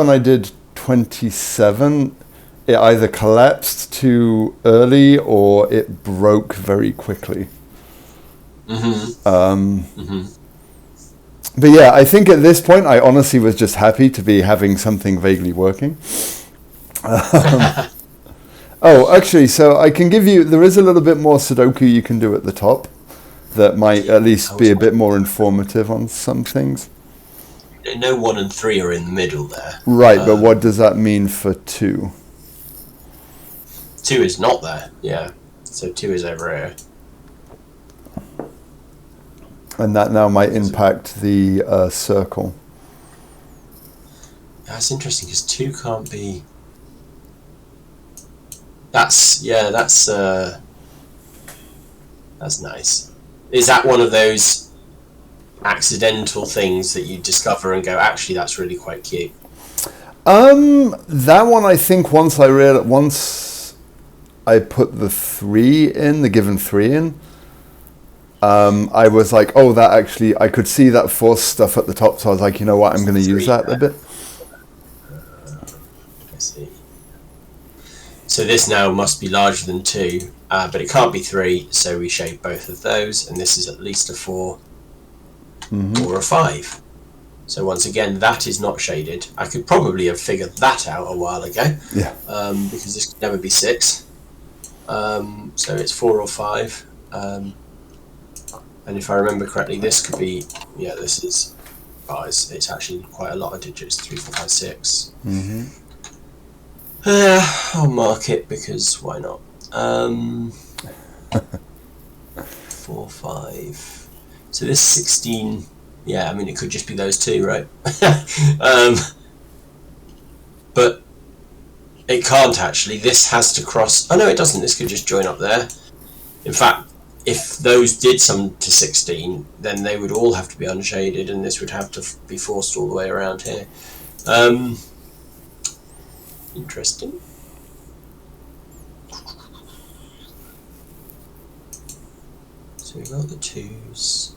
I did 27, it either collapsed too early or it broke very quickly. But yeah, I think at this point I honestly was just happy to be having something vaguely working. Actually, so I can give you, there is a little bit more Sudoku you can do at the top that might at least be a bit more informative on some things. No 1 and 3 are in the middle there. Right, but what does that mean for 2? 2 is not there, yeah. So 2 is over here. And that now might impact the circle. That's interesting, because 2 can't be... That's nice. Is that one of those accidental things that you discover and go, actually, that's really quite cute? That one, I think, once I put the 3 in, the given 3 in, I was like, oh, that actually, I could see that force stuff at the top, so I was like, you know what, I'm going to use that a bit. I see. So this now must be larger than 2, but it can't be 3, so we shade both of those, and this is at least a 4. or a 5. So once again, that is not shaded. I could probably have figured that out a while ago. Yeah. Because this could never be 6. So it's 4 or 5. And if I remember correctly, this could be, this is, it's actually quite a lot of digits, 3, 4, 5, 6. I'll mark it because why not? 4, 5. So this 16, it could just be those two, right? But it can't actually. This has to cross. Oh no, it doesn't. This could just join up there. In fact, if those did sum to 16, then they would all have to be unshaded, and this would have to be forced all the way around here. Interesting. So we've got the 2s.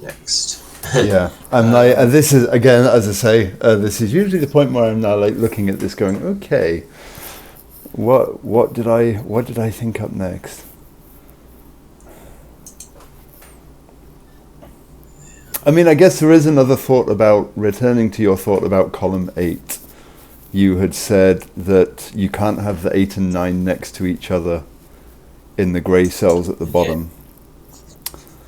Next. Yeah, and this is again, as I say, this is usually the point where I'm now like looking at this, going, okay, what did I think up next? I mean, I guess there is another thought about returning to your thought about column 8. You had said that you can't have the 8 and 9 next to each other in the grey cells at the bottom.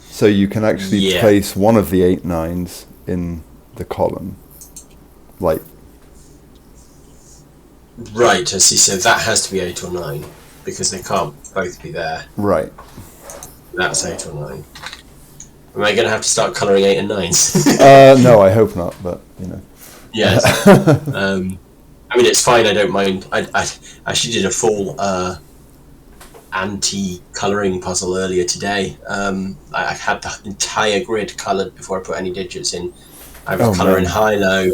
So you can actually place one of the 8 9s in the column. Like. Right, I see. So that has to be 8 or 9, because they can't both be there. Right. That's 8 or 9. Am I going to have to start colouring 8 and 9s? No, I hope not, but, you know. Yes. I mean, it's fine, I don't mind. I actually did a full anti-colouring puzzle earlier today. I had the entire grid coloured before I put any digits in. I was colouring high-low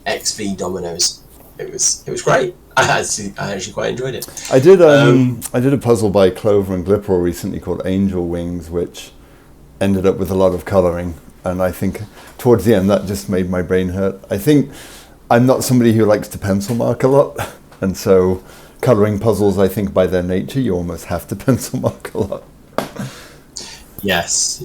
XV dominoes. It was great. I actually quite enjoyed it. I did a puzzle by Clover and Glipper recently called Angel Wings, which ended up with a lot of colouring, and I think towards the end that just made my brain hurt. I think I'm not somebody who likes to pencil mark a lot, and so colouring puzzles, I think by their nature, you almost have to pencil mark a lot. Yes.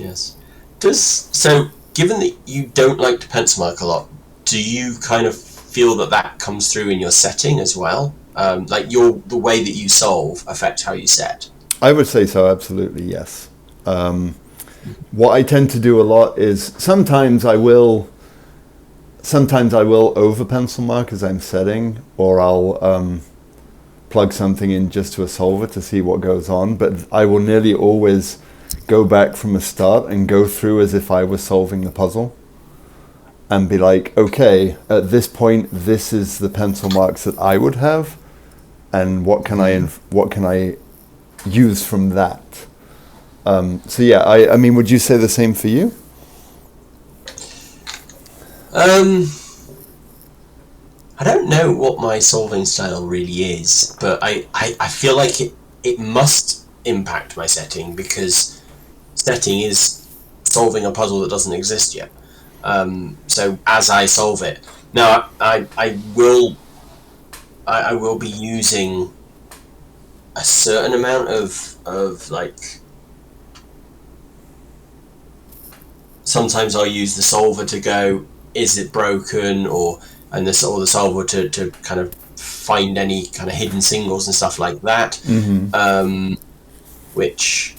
So, given that you don't like to pencil mark a lot, do you kind of feel that comes through in your setting as well? Like the way that you solve affects how you set? I would say so, absolutely, yes. What I tend to do a lot is sometimes I will over pencil mark as I'm setting, or I'll plug something in just to a solver to see what goes on, but I will nearly always go back from the start and go through as if I was solving the puzzle and be like, okay, at this point this is the pencil marks that I would have, and what can I use from that. So yeah, I mean, would you say the same for you? I don't know what my solving style really is, but I feel like it must impact my setting, because setting is solving a puzzle that doesn't exist yet. So as I solve it, now I will be using a certain amount of like. Sometimes I'll use the solver to go, is it broken, or the solver to kind of find any kind of hidden singles and stuff like that, which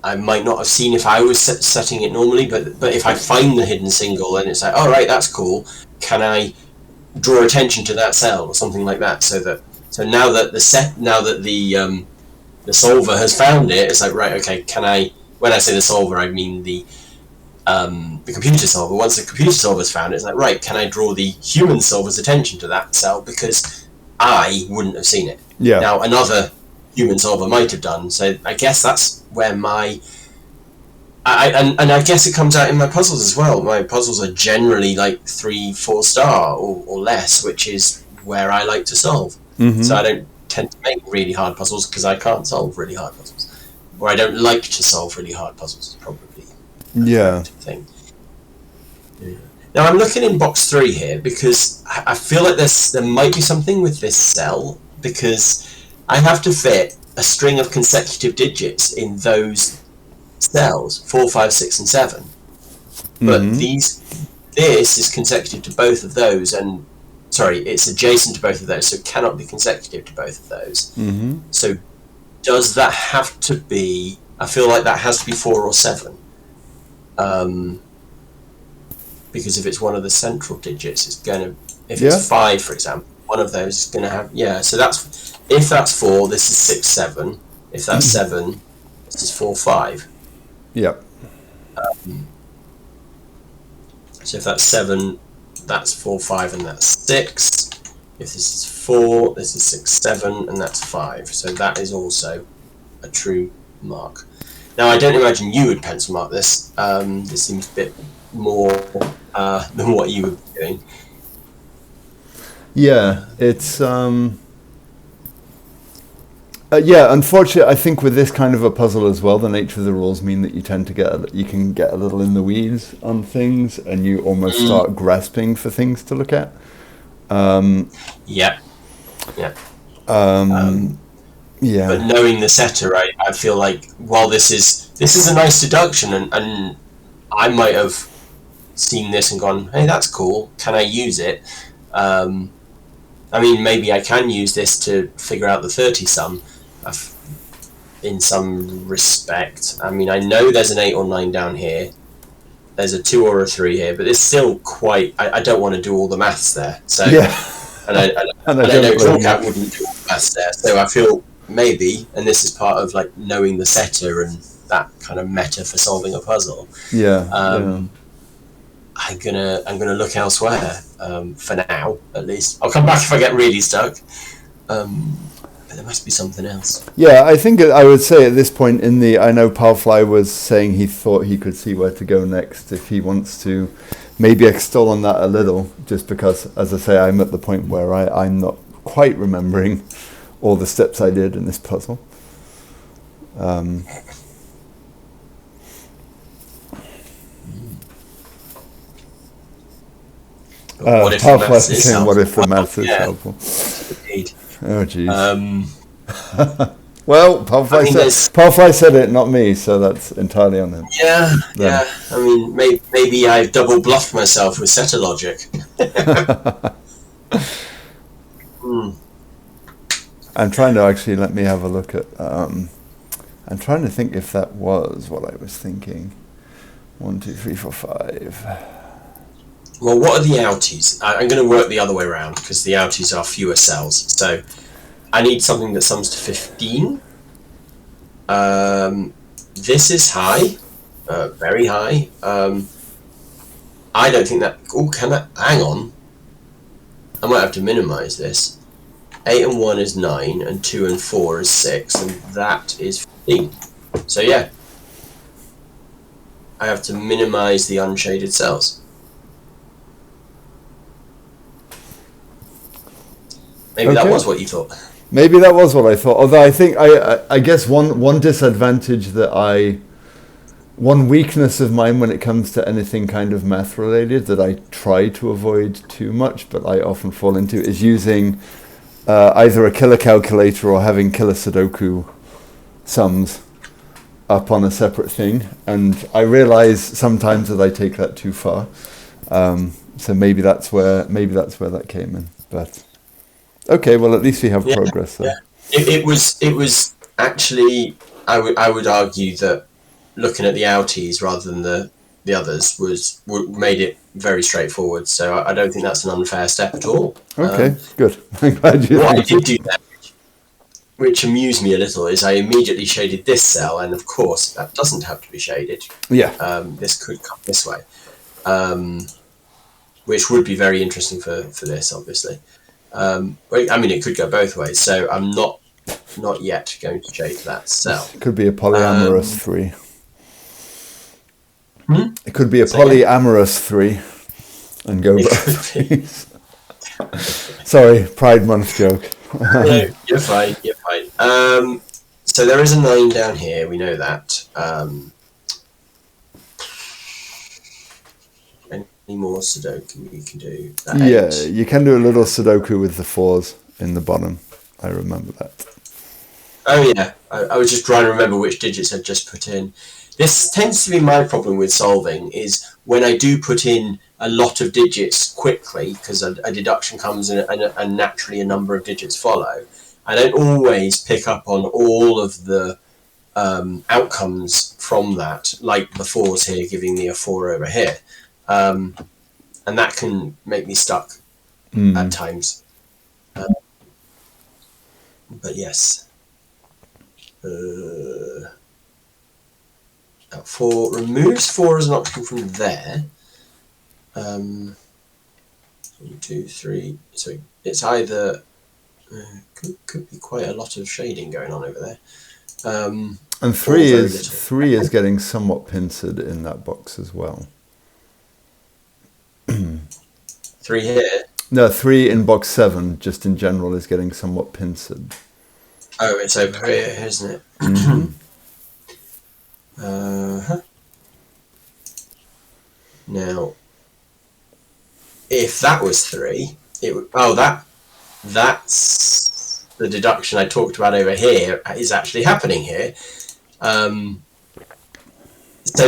I might not have seen if I was setting it normally. But if I find the hidden single and it's like, all right, that's cool, can I draw attention to that cell or something like that? So now that the solver has found it, it's like, right, okay, can I? When I say the solver, I mean the computer solver. Once the computer solver's found it, it's like, right, can I draw the human solver's attention to that cell, because I wouldn't have seen it. Yeah. Now another human solver might have done. So I guess that's where I guess it comes out in my puzzles as well. My puzzles are generally like 3-4 star or less, which is where I like to solve. So I don't tend to make really hard puzzles because I can't solve really hard puzzles. Or I don't like to solve really hard puzzles, is probably the thing. Yeah. Now I'm looking in box 3 here because I feel like there might be something with this cell, because I have to fit a string of consecutive digits in those cells, 4, 5, 6, and 7. But this is consecutive to both of those, and sorry, it's adjacent to both of those, so it cannot be consecutive to both of those. So does that have to be? I feel like that has to be 4 or 7. Because if it's one of the central digits, it's going to. If it's 5, for example, one of those is going to have. Yeah, so if that's 4, this is 6, 7. If that's 7, this is 4, 5. Yep. So if that's 7, that's 4, 5, and that's 6. If this is 4, this is 6, 7, and that's 5. So that is also a true mark. Now, I don't imagine you would pencil mark this. This seems a bit more than what you were doing. Yeah, it's unfortunately, I think with this kind of a puzzle as well, the nature of the rules mean that you tend to you can get a little in the weeds on things, and you almost start grasping for things to look at. Yeah. Yeah. But knowing the setter, I feel like while this is a nice deduction, and I might have seen this and gone, hey, that's cool. Can I use it? I mean, maybe I can use this to figure out the 30 sum in some respect. I mean, I know there's an 8 or 9 down here. There's a 2 or a 3 here, but it's still quite. I don't want to do all the maths there. So, and I know Tallcat wouldn't do all the maths there. So I feel maybe, and this is part of like knowing the setter and that kind of meta for solving a puzzle. I'm gonna look elsewhere for now, at least. I'll come back if I get really stuck. But there must be something else. Yeah, I think I would say at this point I know Palfly was saying he thought he could see where to go next if he wants to maybe extol on that a little, just because, as I say, I'm at the point where I'm not quite remembering all the steps I did in this puzzle. What if the maths is helpful? What if the maths is helpful? Indeed. Oh, jeez. Well, Palfly said it, not me, so that's entirely on him. Yeah. I mean, maybe I double bluffed myself with setter logic. I'm trying to actually let me have a look at. I'm trying to think if that was what I was thinking. 1, 2, 3, 4, 5. Well, what are the outies? I'm going to work the other way around because the outies are fewer cells. So I need something that sums to 15. This is high, very high. I don't think that. Oh, can that? Hang on. I might have to minimize this. 8 and 1 is 9, and 2 and 4 is 6, and that is 15. So yeah, I have to minimize the unshaded cells. Maybe that was what you thought. Maybe that was what I thought. Although I think I guess one disadvantage one weakness of mine when it comes to anything kind of math related that I try to avoid too much, but I often fall into, is using either a killer calculator or having killer Sudoku sums up on a separate thing. And I realize sometimes that I take that too far. So maybe that's where that came in. But okay, well, at least we have progress there. Yeah. It was actually, I would argue that looking at the outies rather than the others made it very straightforward. So I don't think that's an unfair step at all. Okay, good. I'm glad you. What I did do there, which amused me a little, is I immediately shaded this cell, and of course that doesn't have to be shaded. Yeah. This could come this way, which would be very interesting for this, obviously. I mean, it could go both ways, so I'm not yet going to shade that cell. It could be a polyamorous 3. It could be a polyamorous 3 and go both ways. Sorry, Pride Month joke. No, you're fine. So there is a 9 down here, we know that. more Sudoku you can do? That Yeah, 8. you can do a little Sudoku with the 4s in the bottom. I remember that. Oh yeah, I was just trying to remember which digits I'd just put in. This tends to be my problem with solving, is when I do put in a lot of digits quickly, because a deduction comes and naturally a number of digits follow, I don't always pick up on all of the outcomes from that, like the 4s here giving me a 4 over here. And that can make me stuck at times. But yes. 4 removes 4 as an option from there. 1, 2, 3. So it's either could be quite a lot of shading going on over there. And 3 is getting somewhat pincered in that box as well. 3 here. No, 3 in box 7 just in general is getting somewhat pincered. Oh, it's over here, isn't it? Now, if that was 3, it would. Oh, that's the deduction I talked about over here is actually happening here. So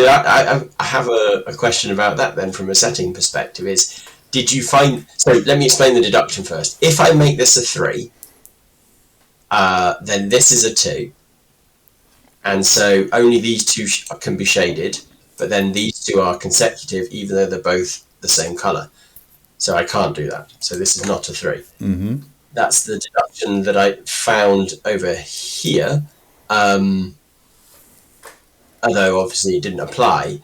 I have a question about that then from a setting perspective is, did you find... So let me explain the deduction first. If I make this a 3, then this is a 2. And so only these two can be shaded, but then these two are consecutive even though they're both the same colour. So I can't do that. So this is not a 3. That's the deduction that I found over here. Although obviously it didn't apply.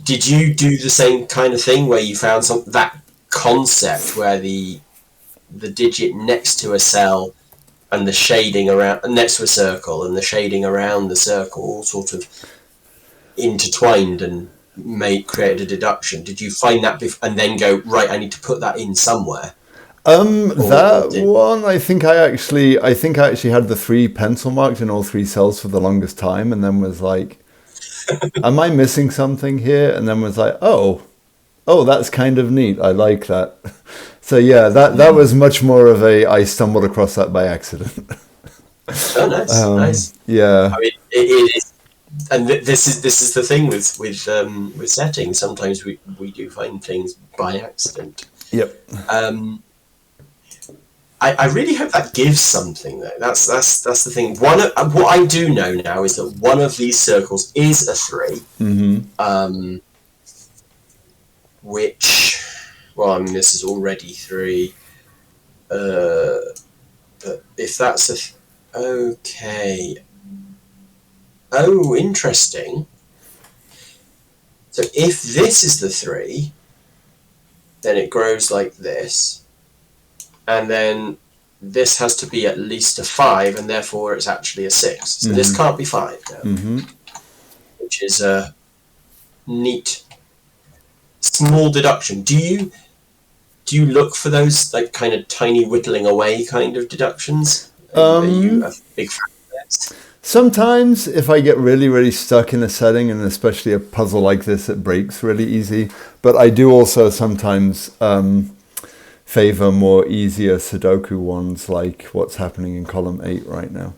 Did you do the same kind of thing where you found that concept where the digit next to a cell and the shading around next to a circle and the shading around the circle all sort of intertwined and created a deduction? Did you find that and then go, right, I need to put that in somewhere? One, I think I actually had the 3 pencil marked in all 3 cells for the longest time, and then was like, am I missing something here? And then was like, oh, that's kind of neat. I like that. So yeah, that was much more of I stumbled across that by accident. Oh, nice. Yeah. I mean, it is, and this is the thing with settings. Sometimes we do find things by accident. Yep. I really hope that gives something though. That's the thing. What I do know now is that one of these circles is a 3. Which, well, I mean, this is already 3. But if that's okay. Oh, interesting. So if this is the 3, then it grows like this. And then this has to be at least a 5, and therefore it's actually a 6. So this can't be 5 now, which is a neat small deduction. Do you look for those like kind of tiny whittling away kind of deductions? Are you a big fan of that? Sometimes if I get really, really stuck in a setting, and especially a puzzle like this, it breaks really easy. But I do also sometimes favor more easier Sudoku ones, like what's happening in column 8 right now.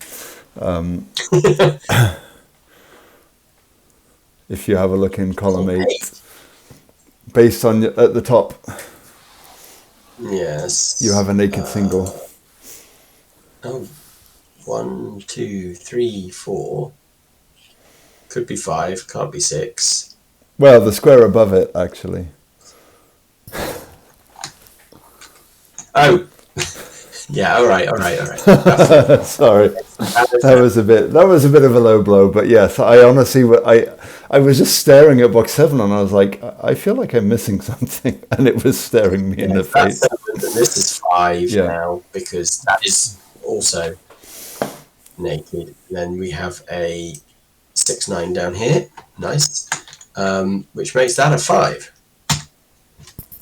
If you have a look in column 8, based on at the top, yes, you have a naked single. 1, 2, 3, 4. Could be 5, can't be 6. Well, the square above it, actually. Oh, yeah. All right. Sorry, that was a bit of a low blow, but yes, I honestly, I was just staring at box 7, and I was like, I feel like I'm missing something, and it was staring me in the face. 7, and this is 5 now, because that is also naked. Then we have a 6, 9 down here. Nice, which makes that a 5.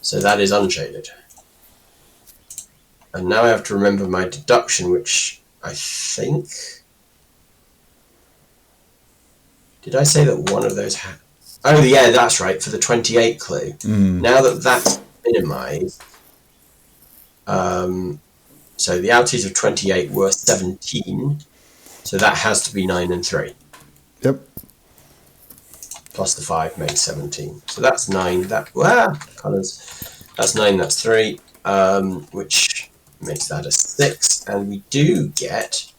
So that is unshaded. And now I have to remember my deduction, which I think... Did I say that one of those Oh, yeah, that's right, for the 28 clue. Mm. Now that that's minimized, so the outies of 28 were 17, so that has to be 9 and 3. Yep. Plus the 5 makes 17. So that's 9. Colours. That's 9, that's 3, which makes that a 6. And we do get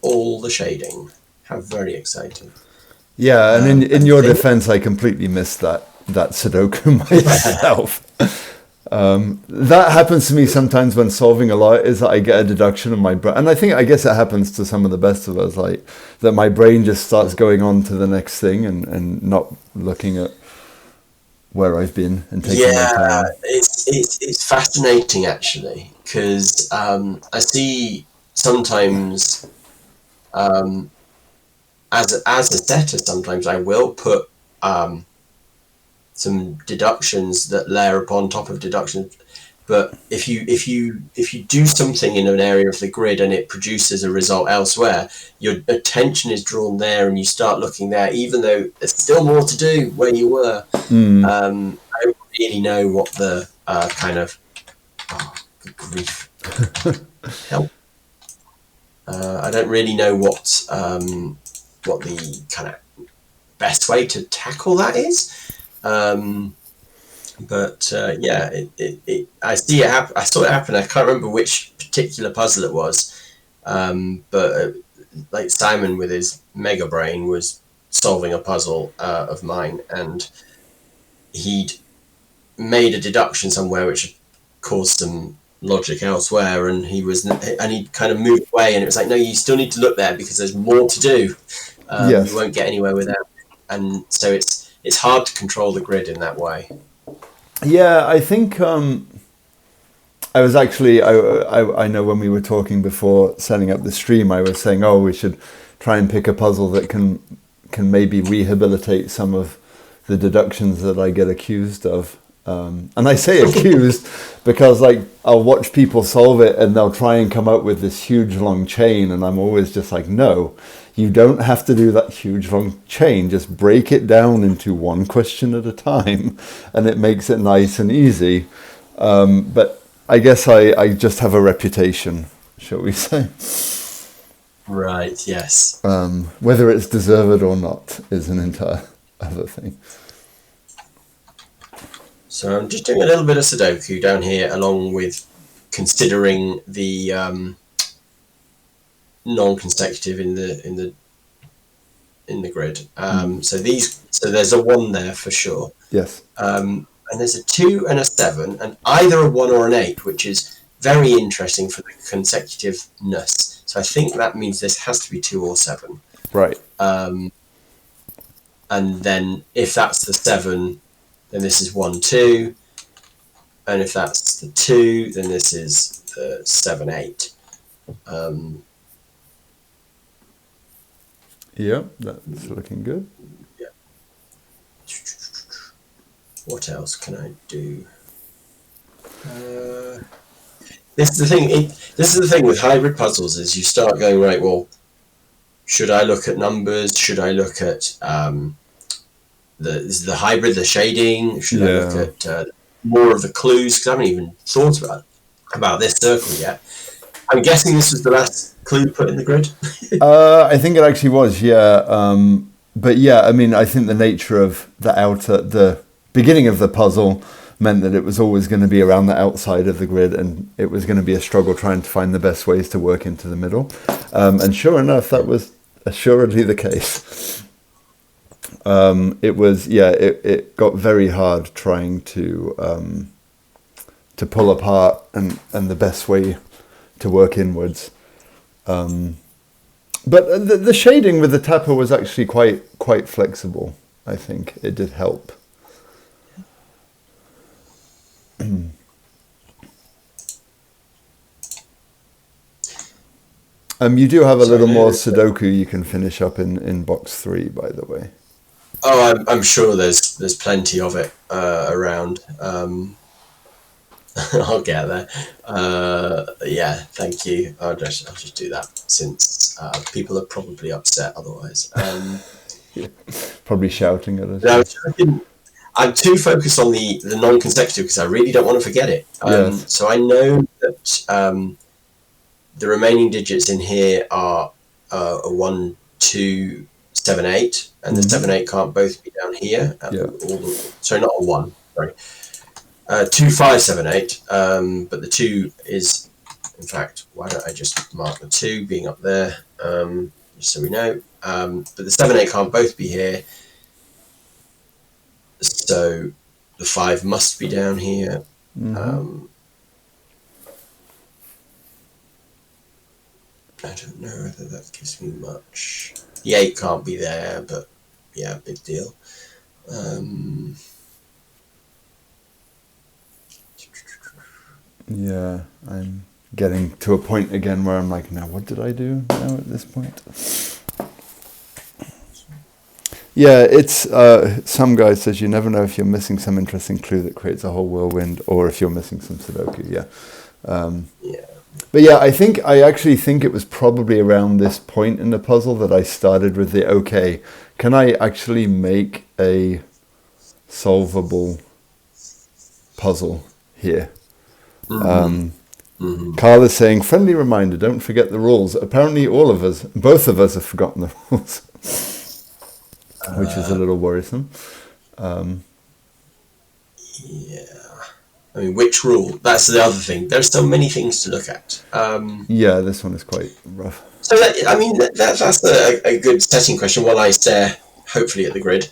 all the shading. How very exciting. Yeah, and in your defense, I completely missed that Sudoku myself. That happens to me sometimes when solving a lot, is that I get a deduction in my brain. And I guess it happens to some of the best of us, like that my brain just starts going on to the next thing and not looking at where I've been and taking my time. It's fascinating, actually, because I see sometimes, as a setter, sometimes I will put some deductions that layer upon top of deductions. But if you do something in an area of the grid and it produces a result elsewhere, your attention is drawn there and you start looking there, even though there's still more to do where you were. I don't really know what the good grief, help. I don't really know what the kind of best way to tackle that is. I see it happen. I saw it happen. I can't remember which particular puzzle it was, like Simon with his mega brain was solving a puzzle of mine, and he'd made a deduction somewhere which caused some logic elsewhere, and he kind of moved away, and it was like, no, you still need to look there because there's more to do. Yes. You won't get anywhere without it. And so it's hard to control the grid in that way. Yeah, I think I was actually, I know when we were talking before setting up the stream, I was saying, we should try and pick a puzzle that can maybe rehabilitate some of the deductions that I get accused of. And I say accused because like I'll watch people solve it and they'll try and come up with this huge long chain, and I'm always just like, no, you don't have to do that huge long chain. Just break it down into one question at a time, and it makes it nice and easy. But I guess I just have a reputation, shall we say? Right. Yes. Whether it's deserved or not is an entire other thing. So I'm just doing a little bit of Sudoku down here, along with considering the non-consecutive in the grid. So there's a 1 there for sure. Yes. And there's a 2 and a 7, and either a 1 or an 8, which is very interesting for the consecutiveness. So I think that means this has to be 2 or 7. Right. And then if that's the 7, then this is 1, 2. And if that's the 2, then this is the 7, 8. Yeah, that's looking good. Yeah. What else can I do? This is the thing. This is the thing with hybrid puzzles: is you start going, right, well, should I look at numbers? Should I look at the hybrid, the shading? Should I look at more of the clues? Because I haven't even thought about this circle yet. I'm guessing this was the last clue put in the grid. I think it actually was, yeah. But yeah, I mean, I think the nature of the beginning of the puzzle meant that it was always going to be around the outside of the grid, and it was going to be a struggle trying to find the best ways to work into the middle. And sure enough, that was assuredly the case. It was, it got very hard trying to pull apart and the best way to work inwards. But the shading with the tapper was actually quite flexible. I think it did help. You do have a little more Sudoku you can finish up in box 3, by the way. Oh, I'm sure there's plenty of it around. I'll get there. Yeah, thank you. I'll just do that since people are probably upset otherwise. Probably shouting at us. No, I'm too focused on the non-consecutive because I really don't want to forget it. Yes. So I know that the remaining digits in here are a 1, 2, 7, 8, and the 7, 8 can't both be down here. Sorry, not a 1. Sorry, 2, 5, 7, 8. But the 2 is, in fact, why don't I just mark the 2 being up there, just so we know. But the 7, 8 can't both be here. So the 5 must be down here. I don't know whether that gives me much. The 8 can't be there, but yeah, big deal. Yeah, I'm getting to a point again where I'm like, now what did I do now at this point? Yeah, it's some guy says you never know if you're missing some interesting clue that creates a whole whirlwind, or if you're missing some Sudoku. Yeah. But yeah, I actually think it was probably around this point in the puzzle that I started with the, okay, can I actually make a solvable puzzle here? Carl is saying, friendly reminder, don't forget the rules. Apparently both of us have forgotten the rules, which is a little worrisome. Yeah. I mean, which rule? That's the other thing. There's so many things to look at. Yeah, this one is quite rough. So, that's a good setting question while I stare, hopefully, at the grid.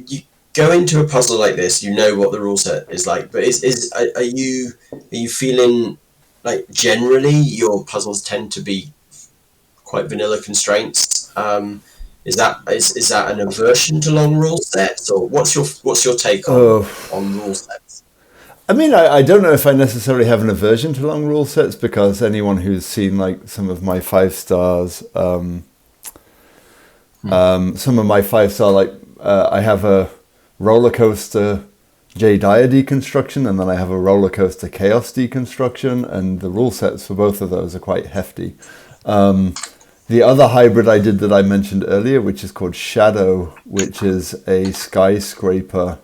You go into a puzzle like this, you know what the rule set is like, but are you feeling like generally your puzzles tend to be quite vanilla constraints? Is that an aversion to long rule sets, or what's your take on rule sets? I mean, I don't know if I necessarily have an aversion to long rule sets, because anyone who's seen like some of my 5 stars, some of my 5-star, like I have a roller coaster J Dyer deconstruction, and then I have a roller coaster chaos deconstruction, and the rule sets for both of those are quite hefty. The other hybrid I did that I mentioned earlier, which is called Shadow, which is a skyscraper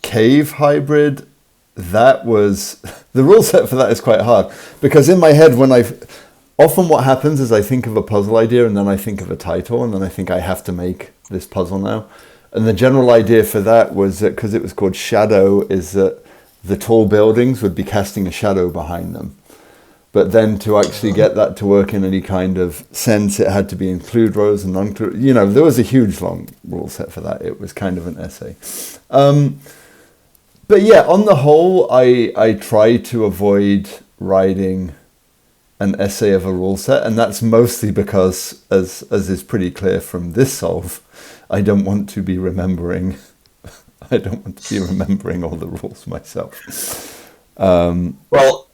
cave hybrid. That was, the rule set for that is quite hard, because in my head often what happens is I think of a puzzle idea, and then I think of a title, and then I think I have to make this puzzle now. And the general idea for that was that, because it was called Shadow, is that the tall buildings would be casting a shadow behind them. But then to actually get that to work in any kind of sense, it had to be include rows and non-include. There was a huge long rule set for that. It was kind of an essay. But yeah, on the whole, I try to avoid writing an essay of a rule set, and that's mostly because, as is pretty clear from this solve, I don't want to be remembering all the rules myself. Well,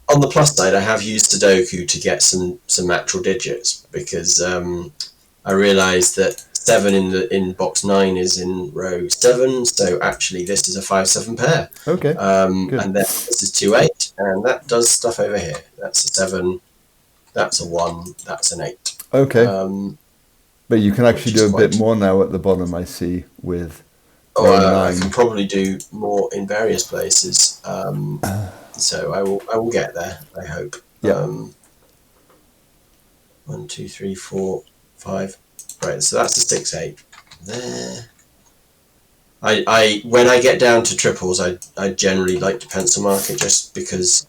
on the plus side, I have used Sudoku to get some actual digits, because I realised that 7 in box 9 is in row 7, so actually this is a 5-7 pair. Okay. And then this is 2-8, and that does stuff over here. That's a 7, that's a 1, that's an 8. Okay. But you can actually do a bit more now at the bottom, I see, with I can probably do more in various places. So I will get there, I hope. Yeah. 1, 2, 3, 4, 5. Right, so that's a 6-8. There. I when I get down to triples, I generally like to pencil mark it, just because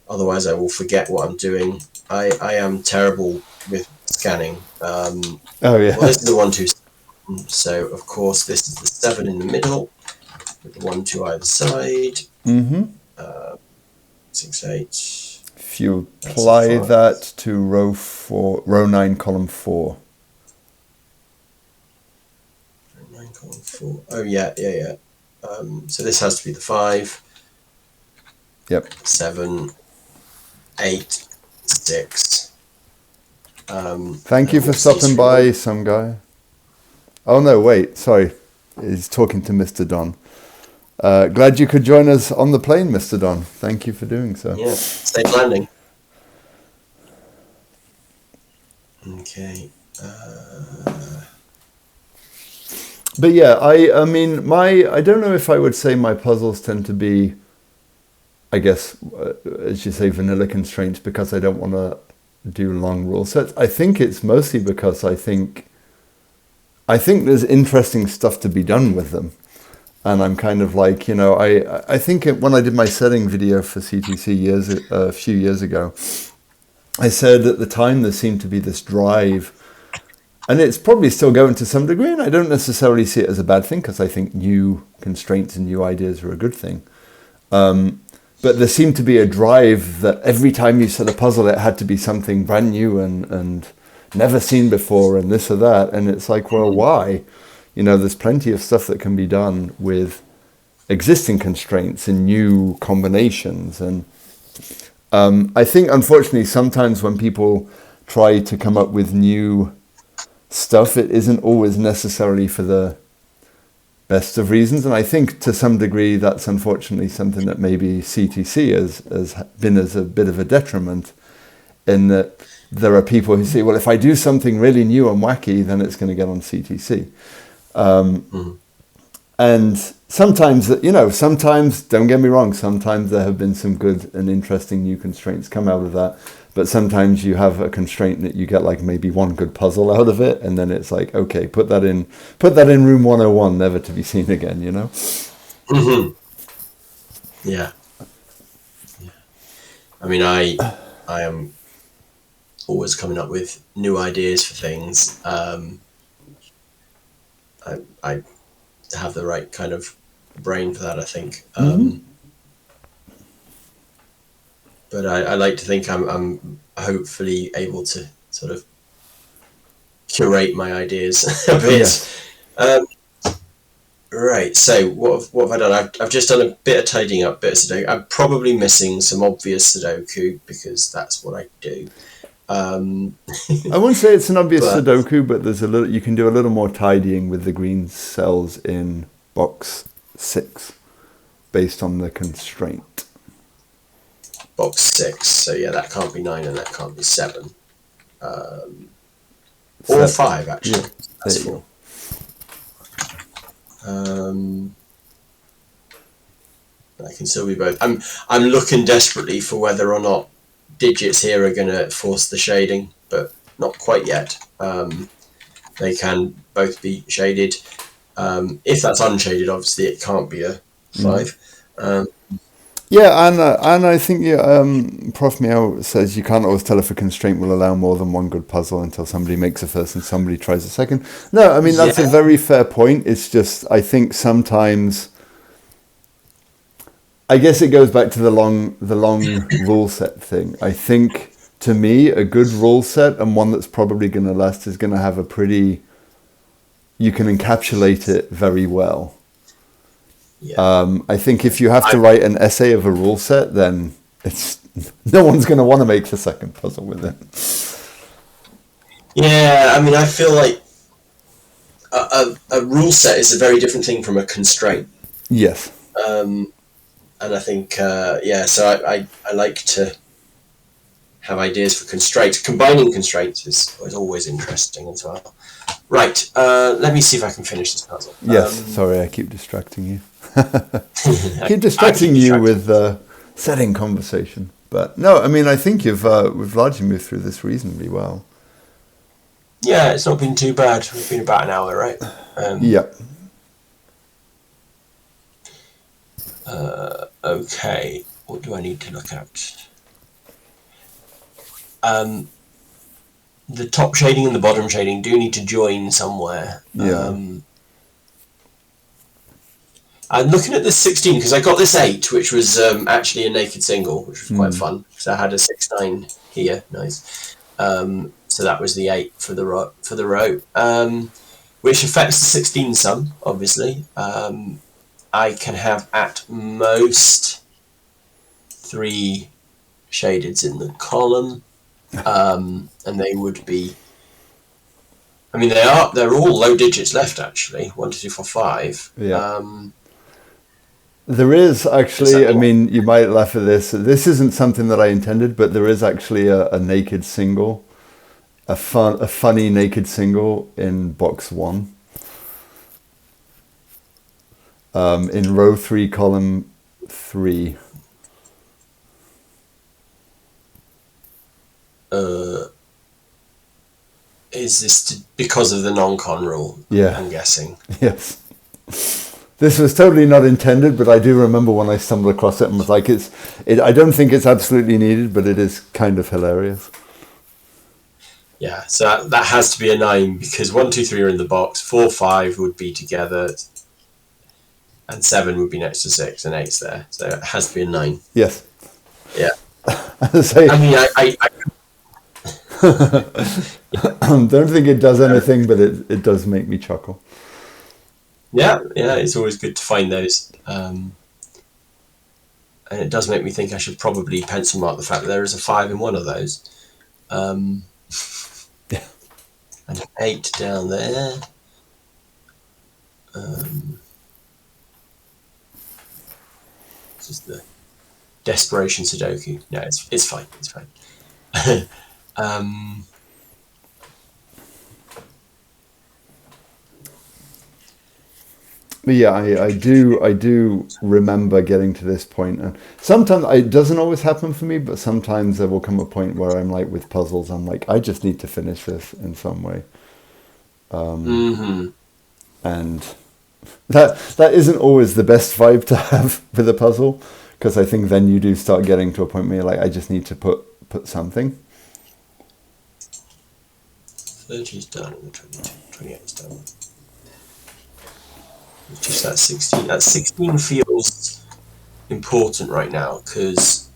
otherwise I will forget what I'm doing. I am terrible with scanning. Oh yeah. Well, this is the 1, 2. So of course this is the 7 in the middle, with the 1, 2 either side. 6, 8. If you apply that to row 9, column 4. Row 9, column 4. Oh yeah. So this has to be the 5. Yep. 7, 8, 6. Thank you for stopping by, some guy. Oh no, wait, sorry. He's talking to Mr. Don. Glad you could join us on the plane, Mr. Don. Thank you for doing so. Yeah, safe landing. Okay. But yeah, I mean, I don't know if I would say my puzzles tend to be, I guess, as you say, vanilla constraints because I don't want to do long rule sets. I think it's mostly because I think there's interesting stuff to be done with them. And I'm kind of like, I think when I did my setting video for CTC a few years ago, I said at the time there seemed to be this drive, and it's probably still going to some degree, and I don't necessarily see it as a bad thing because I think new constraints and new ideas are a good thing. But there seemed to be a drive that every time you set a puzzle, it had to be something brand new and never seen before and this or that. And it's like, well, why? There's plenty of stuff that can be done with existing constraints and new combinations. And I think, unfortunately, sometimes when people try to come up with new stuff, it isn't always necessarily for the best of reasons. And I think to some degree that's unfortunately something that maybe CTC has been as a bit of a detriment, in that there are people who say, well, if I do something really new and wacky, then it's going to get on CTC. And sometimes, sometimes, don't get me wrong, sometimes there have been some good and interesting new constraints come out of that. But sometimes you have a constraint that you get like maybe one good puzzle out of it, and then it's like, okay, put that in room 101, never to be seen again, Mm-hmm. Yeah. I mean, I am always coming up with new ideas for things. I have the right kind of brain for that, I think. But I like to think I'm hopefully able to sort of curate my ideas a bit. Yes. Right. So what have I done? I've just done a bit of tidying up, bit of Sudoku. I'm probably missing some obvious Sudoku because that's what I do. I wouldn't say it's an obvious Sudoku, but there's you can do a little more tidying with the green cells in box 6 based on the constraint. Box 6, so yeah, that can't be 9 and that can't be 7. Or 5, actually. Yeah, that's 4. I can still be both. I'm looking desperately for whether or not digits here are going to force the shading, but not quite yet. They can both be shaded. If that's unshaded, obviously it can't be a 5. Yeah, and I think Prof Meow says you can't always tell if a constraint will allow more than one good puzzle until somebody makes a first and somebody tries a second. No, I mean, that's a very fair point. It's just, I think sometimes, I guess it goes back to the long rule set thing. I think, to me, a good rule set and one that's probably going to last is going to have you can encapsulate it very well. Yeah. I think if you have to write an essay of a rule set, then no one's going to want to make the second puzzle with it. Yeah, I mean, I feel like a rule set is a very different thing from a constraint. Yes. And I think, so I like to have ideas for constraints. Combining constraints is always interesting as well. Right, let me see if I can finish this puzzle. Yes, sorry, I keep distracting you. Keep distracting you with setting conversation. But no, I mean, I think we've largely moved through this reasonably well. Yeah, it's not been too bad. We've been about an hour, right? Yeah. Okay, what do I need to look at? The top shading and the bottom shading do need to join somewhere. Yeah. I'm looking at this 16 because I got this 8, which was actually a naked single, which was quite fun. So I had a 6-9 here, nice. So that was the 8 for the row, which affects the 16 sum, obviously. I can have at most 3 shadeds in the column, and they would be. I mean, they're all low digits left actually. 1, 2, 3, 4, 5. Yeah. There is actually, I mean, you might laugh at this. This isn't something that I intended, but there is actually a naked single a funny naked single in box 1. In row 3, column 3. Is this because of the non-con rule? Yeah. I'm guessing. Yes. This was totally not intended, but I do remember when I stumbled across it and was like, I don't think it's absolutely needed, but it is kind of hilarious. Yeah, so that has to be a 9 because 1, 2, 3 are in the box. 4, 5 would be together, and 7 would be next to 6, and 8's there. So it has to be a 9. Yes. Yeah. So, I mean, I don't think it does anything, but it does make me chuckle. Yeah, it's always good to find those. And it does make me think I should probably pencil mark the fact that there is a 5 in one of those. Yeah. And an 8 down there. This is the desperation Sudoku. No, it's fine. It's fine. But yeah, I do remember getting to this point, and sometimes it doesn't always happen for me, but sometimes there will come a point where I'm like with puzzles, I'm like, I just need to finish this in some way. And that isn't always the best vibe to have with a puzzle, because I think then you do start getting to a point where you're like, I just need to put something. 30's done, and 28's done. Just that 16. That 16 feels important right now because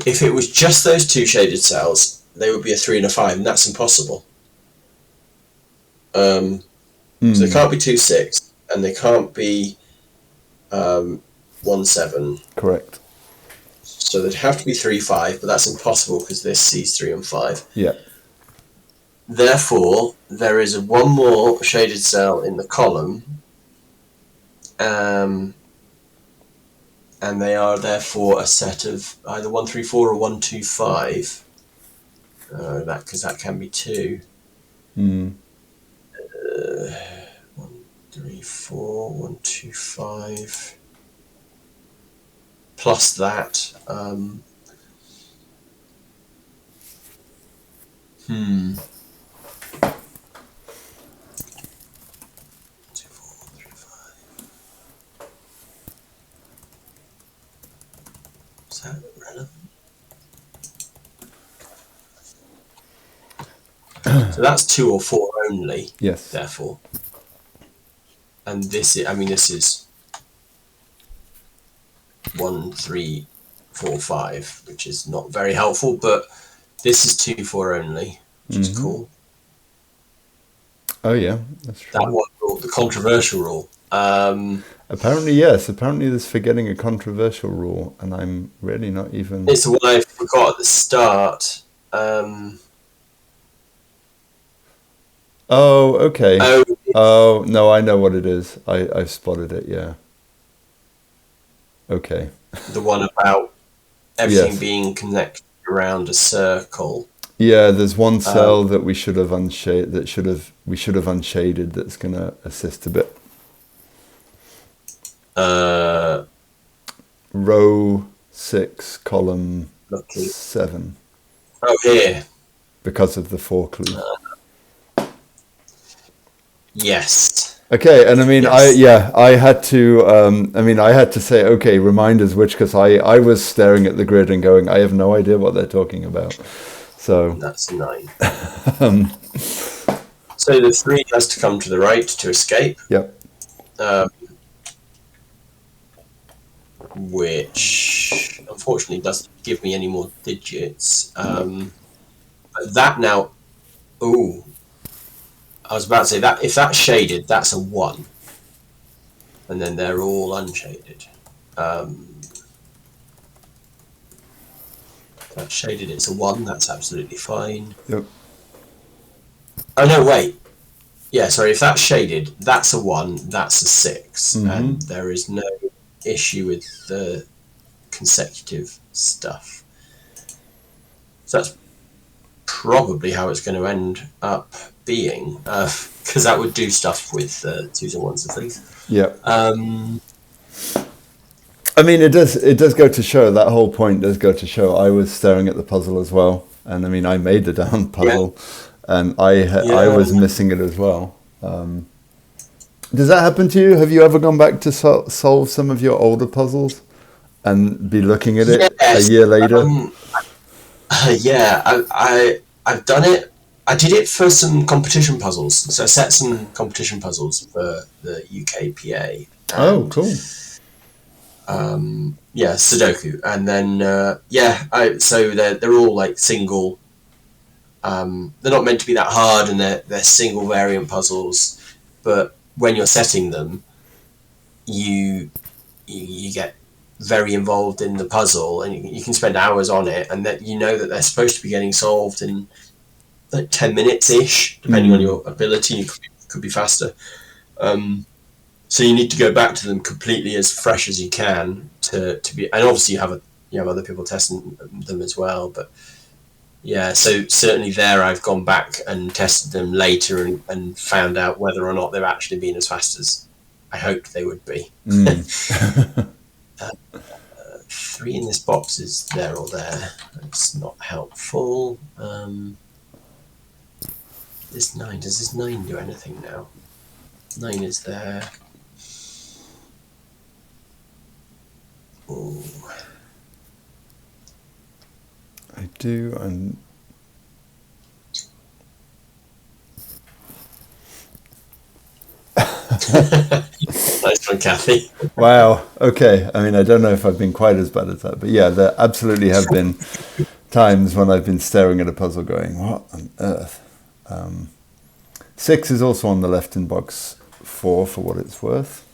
if it was just those 2 shaded cells, they would be a 3 and a 5, and that's impossible. So they can't be 2, 6, and they can't be 1, 7. Correct. So they'd have to be 3, 5, but that's impossible because this sees 3 and 5. Yeah. Therefore, there is one more shaded cell in the column, and they are therefore a set of either 1, 3, 4 or 1, 2, 5. Because that can be 2. 1, 3, 4, 1, 2, 5. Plus that. Is that relevant? So that's 2 or 4 only. Yes. Therefore, and this is 1, 3, 4, 5, which is not very helpful. But this is 2, 4 only, which is cool. Oh yeah, that's true. That one rule, the controversial rule. Apparently, yes. Apparently, there's forgetting a controversial rule, and I'm really not even. It's the one I forgot at the start. Oh, okay. Oh, no, I know what it is. I've spotted it, yeah. Okay. The one about everything being connected around a circle. Yeah, there's one cell that we should have unshaded. We should have unshaded. That's going to assist a bit. Row 6, column 7. Oh, here. Because of the 4 clue. Yes. Okay, and I mean, yes. I had to. I had to say, okay, reminders which, because I was staring at the grid and going, I have no idea what they're talking about. So that's 9. So the 3 has to come to the right to escape. Yep. Which unfortunately doesn't give me any more digits. But that now, I was about to say that if that's shaded, that's a 1, and then they're all unshaded. If that's shaded, it's a 1. That's absolutely fine. Yep. Oh no, wait. Yeah, sorry. If that's shaded, that's a 1. That's a 6, and there is no issue with the consecutive stuff. So that's probably how it's going to end up being, because that would do stuff with twos and ones and things. Yeah. I mean, it does go to show, that whole point does go to show. I was staring at the puzzle as well, and I mean, I made the down puzzle, and I was missing it as well. Does that happen to you? Have you ever gone back to solve some of your older puzzles and be looking at it a year later? Yeah, I've done it. I did it for some competition puzzles. So I set some competition puzzles for the UKPA. Oh, cool. Yeah, Sudoku, and then so they're all like single. They're not meant to be that hard, and they're single variant puzzles. But when you're setting them, you get very involved in the puzzle, and you can spend hours on it, and that you know that they're supposed to be getting solved in like 10 minutes ish, depending on your ability. It could be faster. So you need to go back to them completely as fresh as you can to be, and obviously you have other people testing them as well. But yeah, so certainly there I've gone back and tested them later and found out whether or not they've actually been as fast as I hoped they would be. 3 in this box is there or there. It's not helpful. This 9, does this 9 do anything now? 9 is there. Ooh. I do, and Nice one, Kathy. wow. Okay. I mean, I don't know if I've been quite as bad as that, but yeah, there absolutely have been times when I've been staring at a puzzle going, what on earth? 6 is also on the left in box 4 for what it's worth.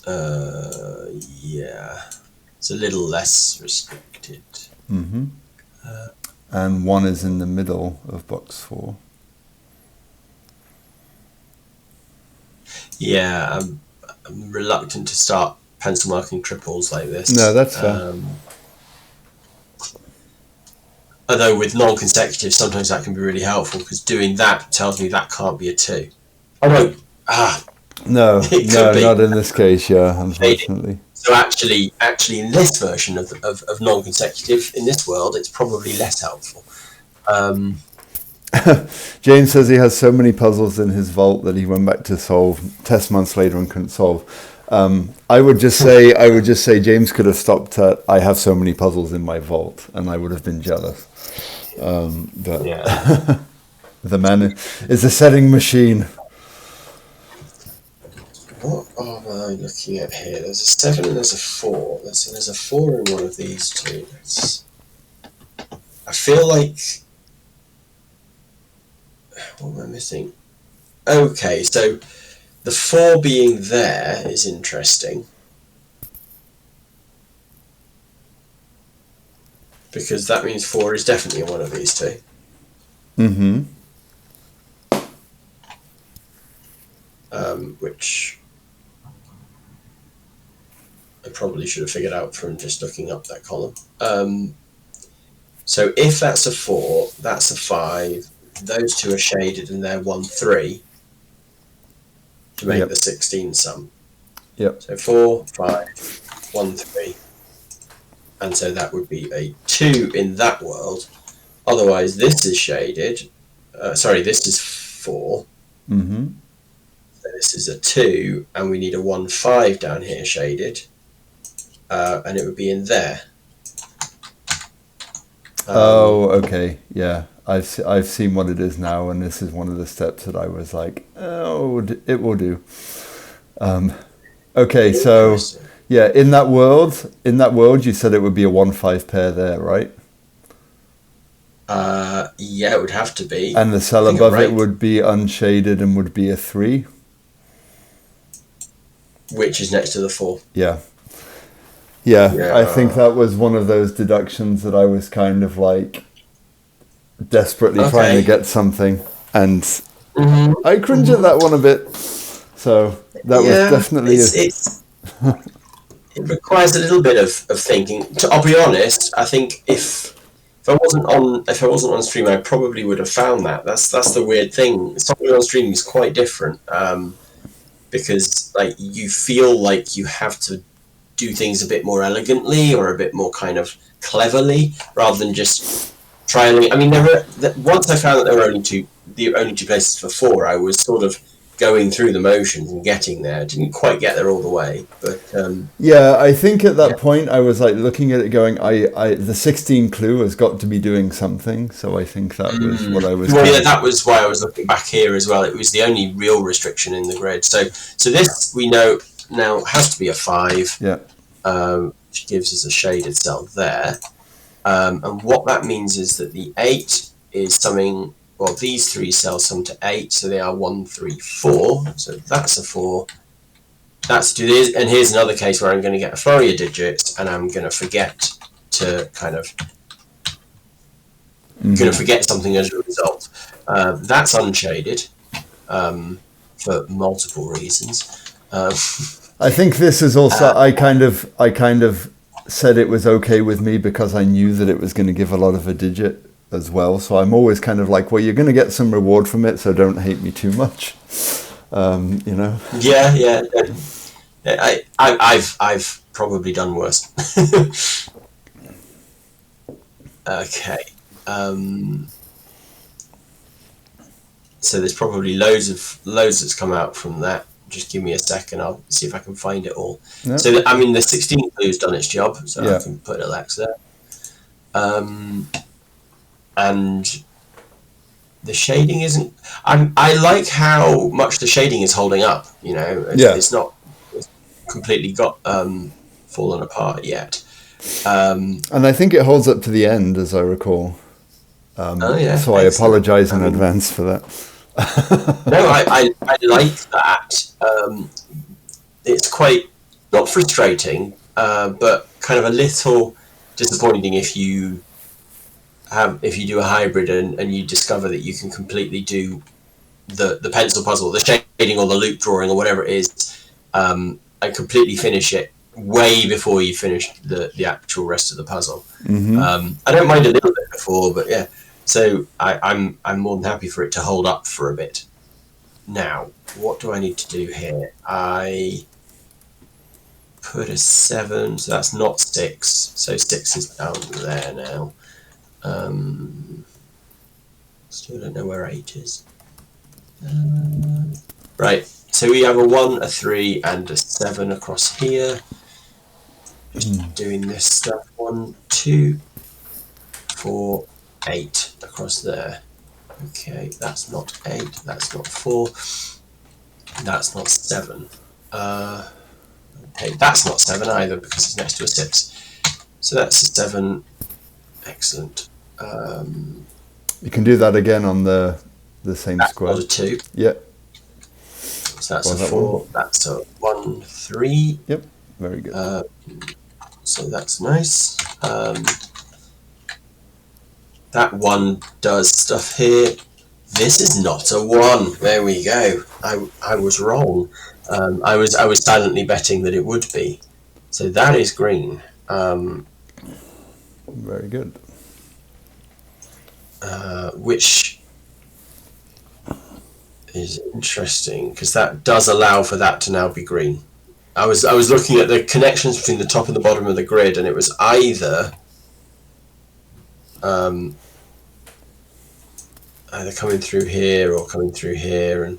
Yeah. It's a little less restricted. Mm-hmm. And 1 is in the middle of box 4. Yeah, I'm reluctant to start pencil marking triples like this. No, that's fair. Although with non-consecutive, sometimes that can be really helpful, because doing that tells me that can't be a 2. Oh no! No, be. Not in this case. Yeah, unfortunately. So actually, in this version of non-consecutive, in this world, it's probably less helpful. James says he has so many puzzles in his vault that he went back to test months later and couldn't solve. I would just say James could have stopped at I have so many puzzles in my vault, and I would have been jealous. But yeah. The man is a setting machine. What am I looking at here? There's a 7 and there's a 4. There's a 4 in one of these two. I feel like... What am I missing? Okay, so the 4 being there is interesting, because that means 4 is definitely in one of these two. Mm-hmm. Which I probably should have figured out from just looking up that column. So if that's a 4, that's a 5. Those two are shaded, and they're 1, 3 to make the 16 sum. Yep. So 4, 5, 1, 3, and so that would be a 2 in that world. Otherwise, this is shaded. This is 4. Mm-hmm. So this is a 2, and we need a 1, 5 down here shaded, and it would be in there. Okay, yeah. I've seen what it is now, and this is one of the steps that I was like, oh, it will do. Okay, so yeah, in that world, you said it would be a 1-5 pair there, right? Yeah, it would have to be. And the cell above it would be unshaded and would be a 3, which is next to the 4. Yeah. I think that was one of those deductions that I was kind of like desperately trying to get something, and I cringe at that one a bit. So that was definitely it requires a little bit of thinking. I'll be honest, I think if if I wasn't on stream, I probably would have found that. That's the weird thing. Something on stream is quite different, because like you feel like you have to do things a bit more elegantly or a bit more kind of cleverly rather than just trialing. I mean, once I found that there were the only two places for 4, I was sort of going through the motions and getting there. I didn't quite get there all the way, but yeah, I think at that point I was like looking at it going, the 16 clue has got to be doing something, so I think that was what I was well, yeah, that was why I was looking back here as well. It was the only real restriction in the grid. So this we know now has to be a 5, yeah, which gives us a shaded cell there, and what that means is that the 8 is summing. Well, these 3 cells sum to 8, so they are 1, 3, 4. So that's a 4. That's do this, and here's another case where I'm going to get a flurry of digits, and I'm going to forget to kind of going to forget something as a result. That's unshaded for multiple reasons. I think this is also I kind of said it was okay with me because I knew that it was going to give a lot of a digit as well, so I'm always kind of like, well, you're going to get some reward from it, so don't hate me too much, you know. Yeah. I've probably done worse. Okay. So there's probably loads that's come out from that. Just give me a second, I'll see if I can find it all. Yep. So I mean, the 16 clue's done its job, so I can put a Lex there. And the shading isn't. I like how much the shading is holding up. You know, it's not completely got fallen apart yet. And I think it holds up to the end, as I recall. So I apologise in advance for that. No, I like that. It's quite not frustrating, but kind of a little disappointing if you do a hybrid and you discover that you can completely do the pencil puzzle, the shading or the loop drawing or whatever it is, and completely finish it way before you finish the actual rest of the puzzle. I don't mind a little bit before, but yeah. So I'm more than happy for it to hold up for a bit. Now, what do I need to do here? I put a 7, so that's not 6. So 6 is down there now. Still don't know where 8 is. Right, so we have a 1, a 3, and a 7 across here. Just doing this stuff. 1, 2, 4, 8 across there. Okay, that's not 8, that's not 4, that's not 7. Okay, that's not 7 either because it's next to a 6. So that's a 7. Excellent. You can do that again on the same square. That's not a 2. Yep. So that's a 4. That's a 1, 3. Yep. Very good. So that's nice. That 1 does stuff here. This is not a 1. There we go. I was wrong. I was silently betting that it would be. So that is green. Very good. Which is interesting because that does allow for that to now be green. I was looking at the connections between the top and the bottom of the grid, and it was either coming through here or coming through here,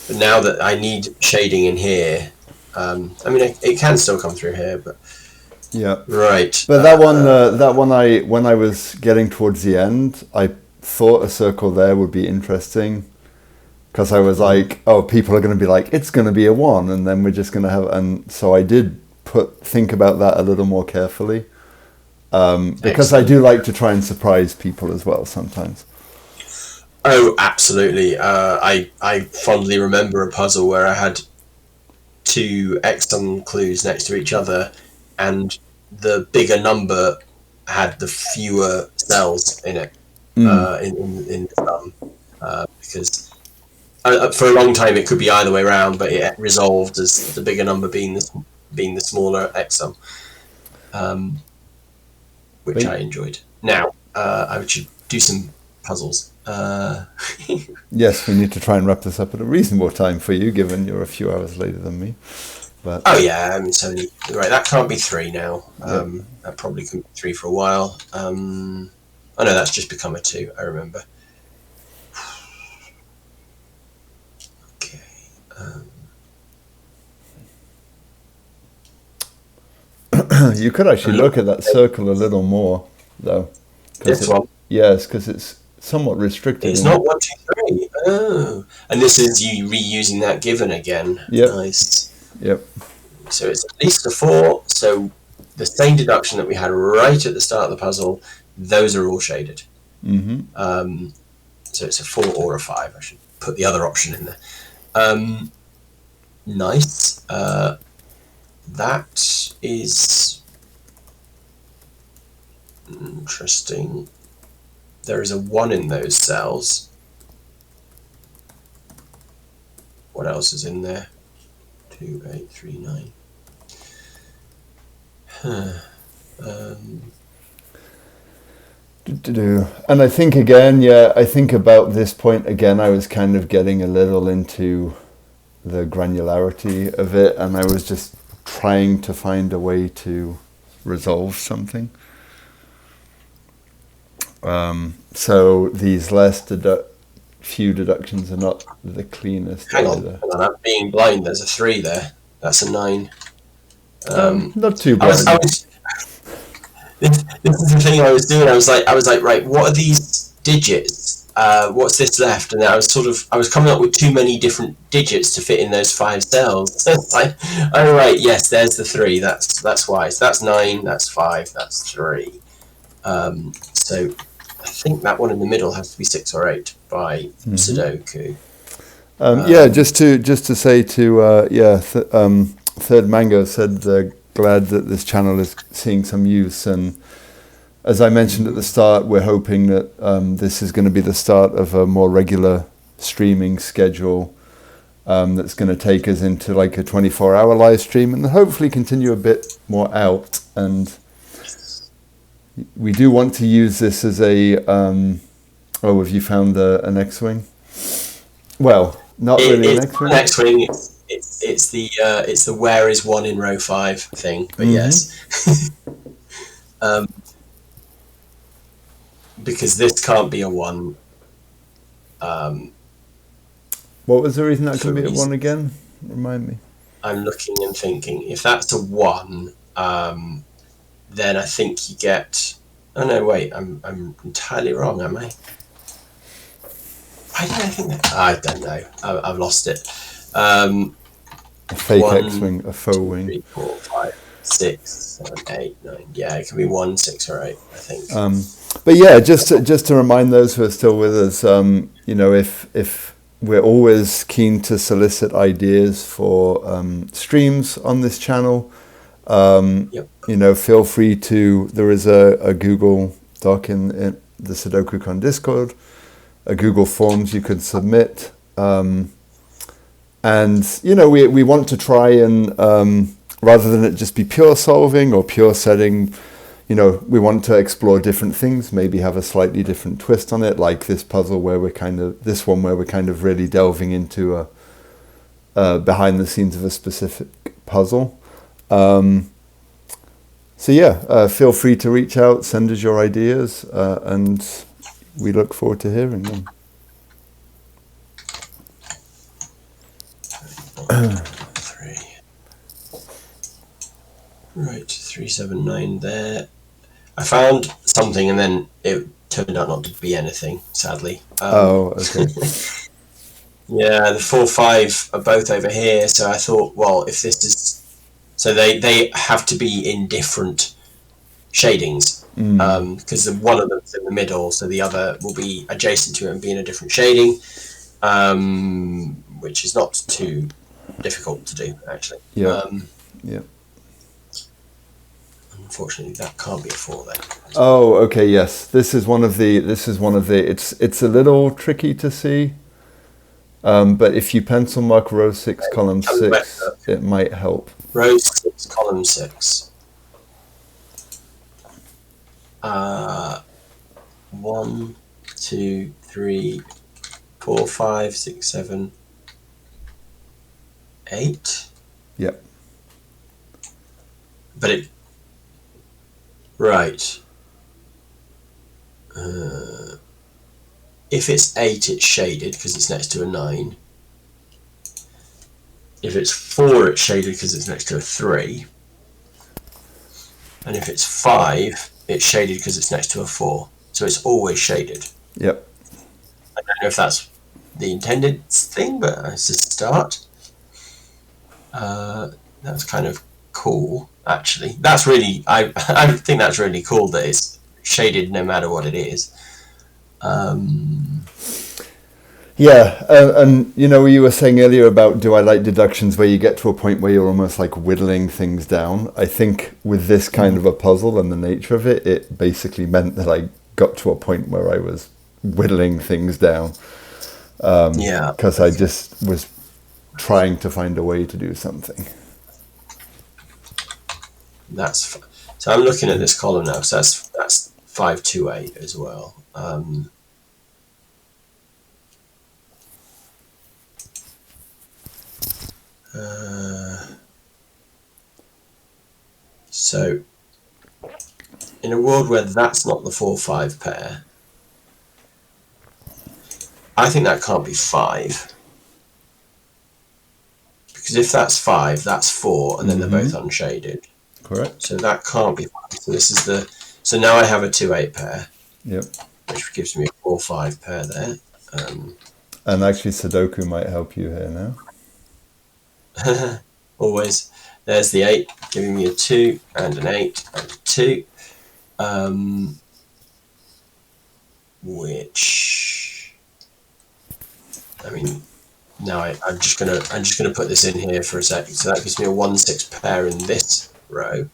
but now that I need shading in here, I mean it can still come through here, but yeah, right. But that one when I was getting towards the end, I thought a circle there would be interesting because I was like, oh, people are going to be like, it's going to be a 1, and then we're just going to have, and so I did think about that a little more carefully because Excellent. I do like to try and surprise people as well sometimes. Oh, absolutely. I fondly remember a puzzle where I had 2 XM clues next to each other, and the bigger number had the fewer cells in it, in the sum, because for a long time it could be either way around, but it resolved as the bigger number being the smaller XM, which I enjoyed. Now, I should do some puzzles. Yes, we need to try and wrap this up at a reasonable time for you, given you're a few hours later than me. But oh yeah, I mean, so right, that can't be 3 now. Yep. That probably can be 3 for a while. Oh no, that's just become a 2. I remember. Okay. You could actually look at that circle a little more, though. This one. Yes, because it's somewhat restricted. It's not 1, 2, 3. Oh, and this is you reusing that given again. Yep. Nice. Yep. So it's at least a 4. So the same deduction that we had right at the start of the puzzle, those are all shaded. Mm-hmm. So it's a 4 or a 5. I should put the other option in there. Nice. That is interesting. There is a 1 in those cells. What else is in there? 2, 8, 3, 9. And I think again, I think about this point again, I was kind of getting a little into the granularity of it, and I was just trying to find a way to resolve something. So these last few deductions are not the cleanest. Hang on, I'm being blind. There's a 3 there. That's a 9. Not too blind. This is the thing I was doing. I was like, right, what are these digits? What's this left? And I was coming up with too many different digits to fit in those 5 cells. So it's like, oh right, yes, there's the 3. That's why. So that's 9. That's 5. That's 3. So I think that one in the middle has to be 6 or 8 by Sudoku. Just to say to Third Mango said glad that this channel is seeing some use, and as I mentioned at the start, we're hoping that this is going to be the start of a more regular streaming schedule that's going to take us into like a 24-hour live stream, and hopefully continue a bit more out. And we do want to use this as a have you found an X-wing? Well, not really an X-wing. X-wing. It's the where is 1 in row 5 thing, but yes. Because this can't be a 1. What was the reason that could be a 1 again? Remind me. I'm looking and thinking. If that's a 1, then I think you get. Oh no, wait. I'm entirely wrong, am I? Why did I think that? I don't know. I've lost it. A fake 1, X-wing, a faux 2, wing. 3, 4, 5, 6, 7, 8, 9. Yeah, it can be 1, 6, or 8. I think. But yeah, just to remind those who are still with us, if we're always keen to solicit ideas for streams on this channel, feel free to. There is a Google Doc in the SudokuCon Discord, a Google Forms you could submit. And we want to try and rather than it just be pure solving or pure setting, we want to explore different things, maybe have a slightly different twist on it, like this puzzle where we're kind of really delving into a behind the scenes of a specific puzzle. Feel free to reach out, send us your ideas, and we look forward to hearing them. 3. Right, 379 there. I found something and then it turned out not to be anything, sadly. Okay. Yeah, the 4, 5 are both over here, so I thought, well, if this is... So they have to be in different shadings, because one of them's in the middle, so the other will be adjacent to it and be in a different shading, which is not too difficult to do, actually. Yeah. Unfortunately, that can't be a 4 then. Oh, okay, yes. This is one of the. It's a little tricky to see, but if you pencil mark row 6, column 6, it might help. Row 6, column 6. 1, 2, 3, 4, 5, 6, 7, 8. Yep. But it... Right. If it's 8, it's shaded because it's next to a 9. If it's 4, it's shaded because it's next to a 3. And if it's 5, it's shaded because it's next to a 4. So it's always shaded. Yep. I don't know if that's the intended thing, but it's a start. That's kind of cool, actually. That's really... I think that's really cool that it's shaded no matter what it is. Yeah, and you know, you were saying earlier about do I like deductions where you get to a point where you're almost like whittling things down. I think with this kind of a puzzle and the nature of it, it basically meant that I got to a point where I was whittling things down. Because I just was trying to find a way to do something. So I'm looking at this column now, so that's 528 as well. So in a world where that's not the 4-5 pair, I think that can't be 5. Because if that's 5, that's 4, and then they're both unshaded. Correct. So that can't be 5. So this is the... So now I have a 2-8 pair. Yep. Which gives me a 4-5 pair there. And actually Sudoku might help you here now. Always. There's the 8, giving me a 2 and an 8 and a 2. Which... I mean... Now I'm just gonna put this in here for a second. So that gives me a 1-6 pair in this row.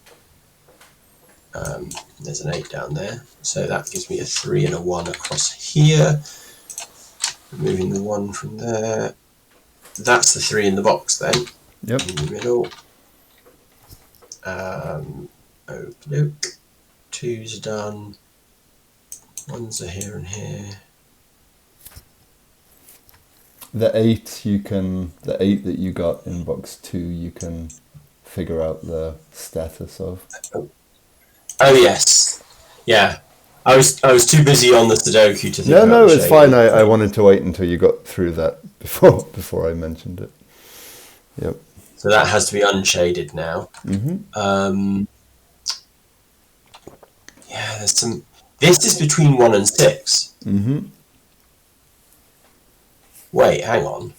There's an 8 down there, so that gives me a 3 and a 1 across here. Removing the 1 from there. That's the 3 in the box then. Yep. In the middle. Okie-doke. 2's are done. 1's are here and here. The 8 that you got in box 2, you can figure out the status of. Oh yes, yeah. I was too busy on the Sudoku to think about No, the it's fine. I wanted to wait until you got through that before I mentioned it. Yep. So that has to be unshaded now. Yeah, there's some... This is between 1 and 6. Wait, hang on.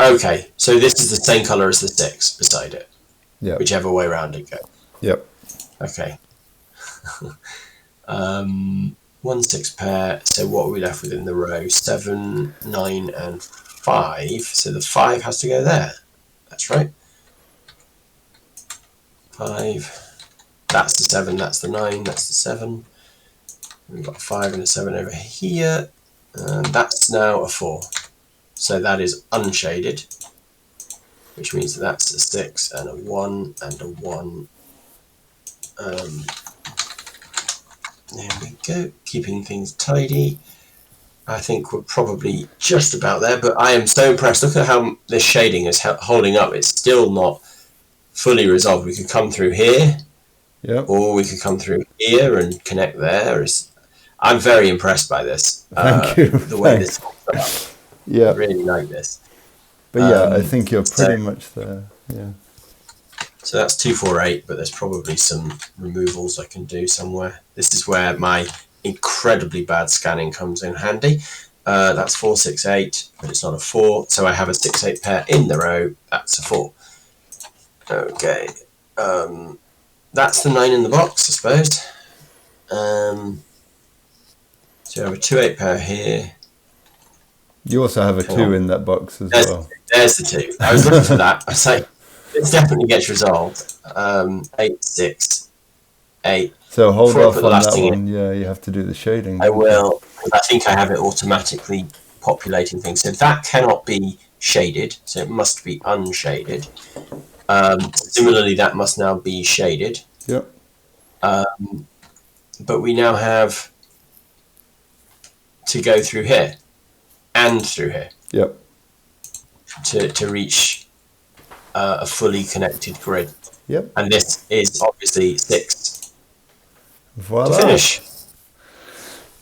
Okay, so this is the same colour as the 6 beside it. Yeah. Whichever way around it goes. Yep. Okay. 1-6 pair. So what are we left with in the row? 7, 9, and 5. So the 5 has to go there. That's right. 5. That's the 7. That's the 9. That's the 7. We've got a 5 and a 7 over here. And that's now a 4. So that is unshaded, which means that that's a 6 and a 1 and a 1. There we go, keeping things tidy. I think we're probably just about there, but I am so impressed. Look at how this shading is holding up. It's still not fully resolved. We could come through here, or we could come through here and connect there. I'm very impressed by this. Thank you. The way this holds up. Yeah. I really like this. But yeah, I think you're pretty much there. Yeah. So that's 248, but there's probably some removals I can do somewhere. This is where my incredibly bad scanning comes in handy. That's 468, but it's not a 4. So I have a 6-8 pair in the row. That's a 4. Okay. That's the 9 in the box, I suppose. So I have a 2-8 pair here. You also have a 2 in that box as well. There's the 2. I was looking for that. I was like, this definitely gets resolved. 8, 6, 8. So hold off on that one. Yeah, you have to do the shading. I will. I think I have it automatically populating things. So that cannot be shaded. So it must be unshaded. Similarly, that must now be shaded. Yep. But we now have to go through here and through here Yep. to reach a fully connected grid. Yep. And this is obviously 6 Voila. to finish.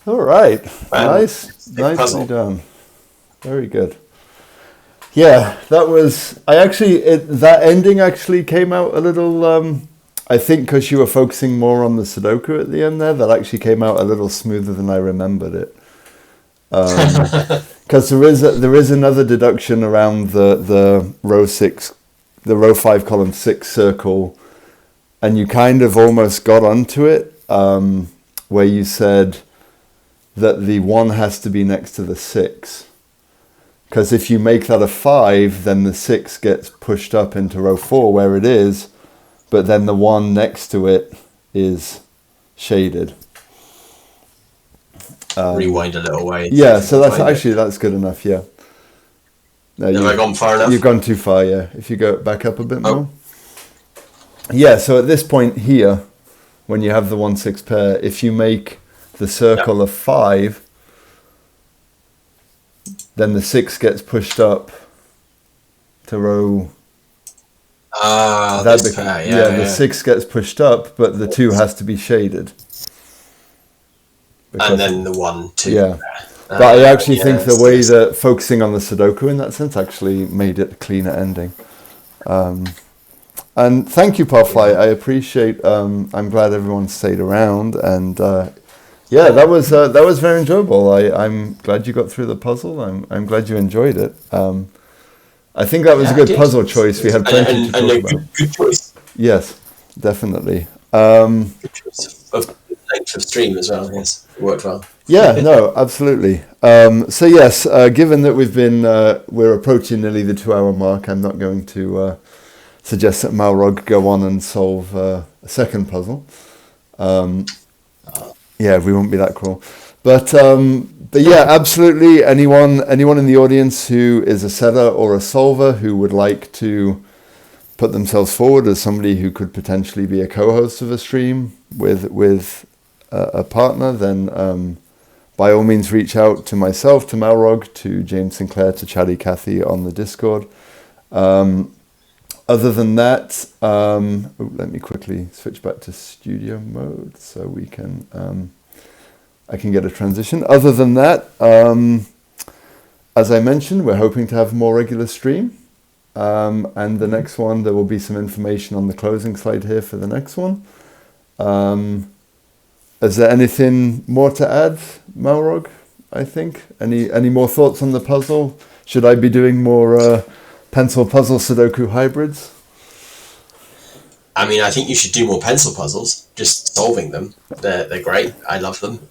All right. Nicely Nicely done. Very good. Yeah, that was. That ending actually came out a little. I think because you were focusing more on the Sudoku at the end there, that actually came out a little smoother than I remembered it. Because there is another deduction around the row 6, the row 5 column 6 circle, and you kind of almost got onto it, where you said that the 1 has to be next to the 6. Because if you make that a 5, then the 6 gets pushed up into row 4 where it is, but then the 1 next to it is shaded. Rewind a little way. Yeah, so that's good enough, yeah. No, have I gone far enough? You've gone too far, yeah. If you go back up a bit more. Yeah, so at this point here, when you have the 1-6 pair, if you make the circle a 5, then the 6 gets pushed up to row. The 6 gets pushed up, but the 2 has to be shaded. And then the 1, 2. Yeah. But I actually think the way that focusing on the Sudoku in that sense actually made it a cleaner ending. And thank you, Parfly. I appreciate. I'm glad everyone stayed around, and that was very enjoyable. I'm glad you got through the puzzle. I'm glad you enjoyed it. I think that was a good puzzle choice. We had plenty to talk about. Good choice. Yes, definitely. Good choice of length of stream as well. Yes, it worked well. Yeah, no, absolutely. So yes, given that we're approaching nearly the 2-hour mark, I'm not going to suggest that Malrog go on and solve a second puzzle. Yeah, we won't be that cruel. But yeah, absolutely. Anyone in the audience who is a setter or a solver who would like to put themselves forward as somebody who could potentially be a co-host of a stream with a partner, then by all means reach out to myself, to Malrog, to James Sinclair, to Chatty Cathy on the Discord. Other than that, let me quickly switch back to studio mode so we can I can get a transition. Other than that, as I mentioned, we're hoping to have a more regular stream. And the next one, there will be some information on the closing slide here for the next one. Is there anything more to add, Malrog, I think? Any more thoughts on the puzzle? Should I be doing more pencil puzzle Sudoku hybrids? I mean, I think you should do more pencil puzzles, just solving them. They're great. I love them.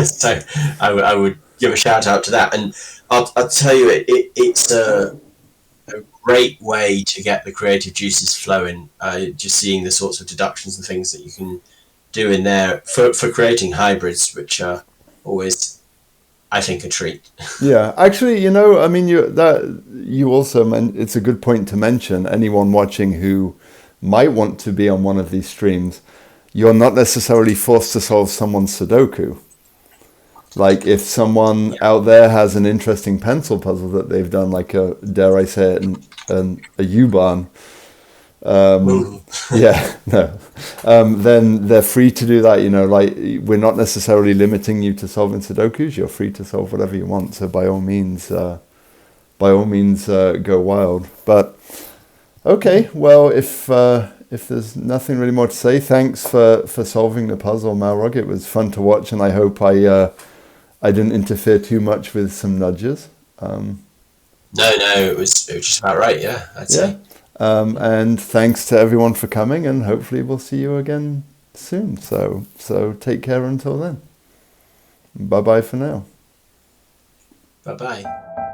So I would give a shout out to that. And I'll tell you, it's a great way to get the creative juices flowing. Just seeing the sorts of deductions and things that you can do in there for creating hybrids, which are always, I think, a treat. Yeah, actually, I mean, you also it's a good point to mention. Anyone watching who might want to be on one of these streams, you're not necessarily forced to solve someone's Sudoku. Like if someone out there has an interesting pencil puzzle that they've done, like dare I say it, a U-Bahn, then they're free to do that. Like we're not necessarily limiting you to solving Sudokus. You're free to solve whatever you want. So by all means, go wild. But okay, well, if there's nothing really more to say, thanks for solving the puzzle, Malrog. It was fun to watch, and I hope I didn't interfere too much with some nudges. No, it was just about right. Yeah, I'd say. And thanks to everyone for coming, and hopefully we'll see you again soon. So take care until then. Bye bye for now. Bye bye.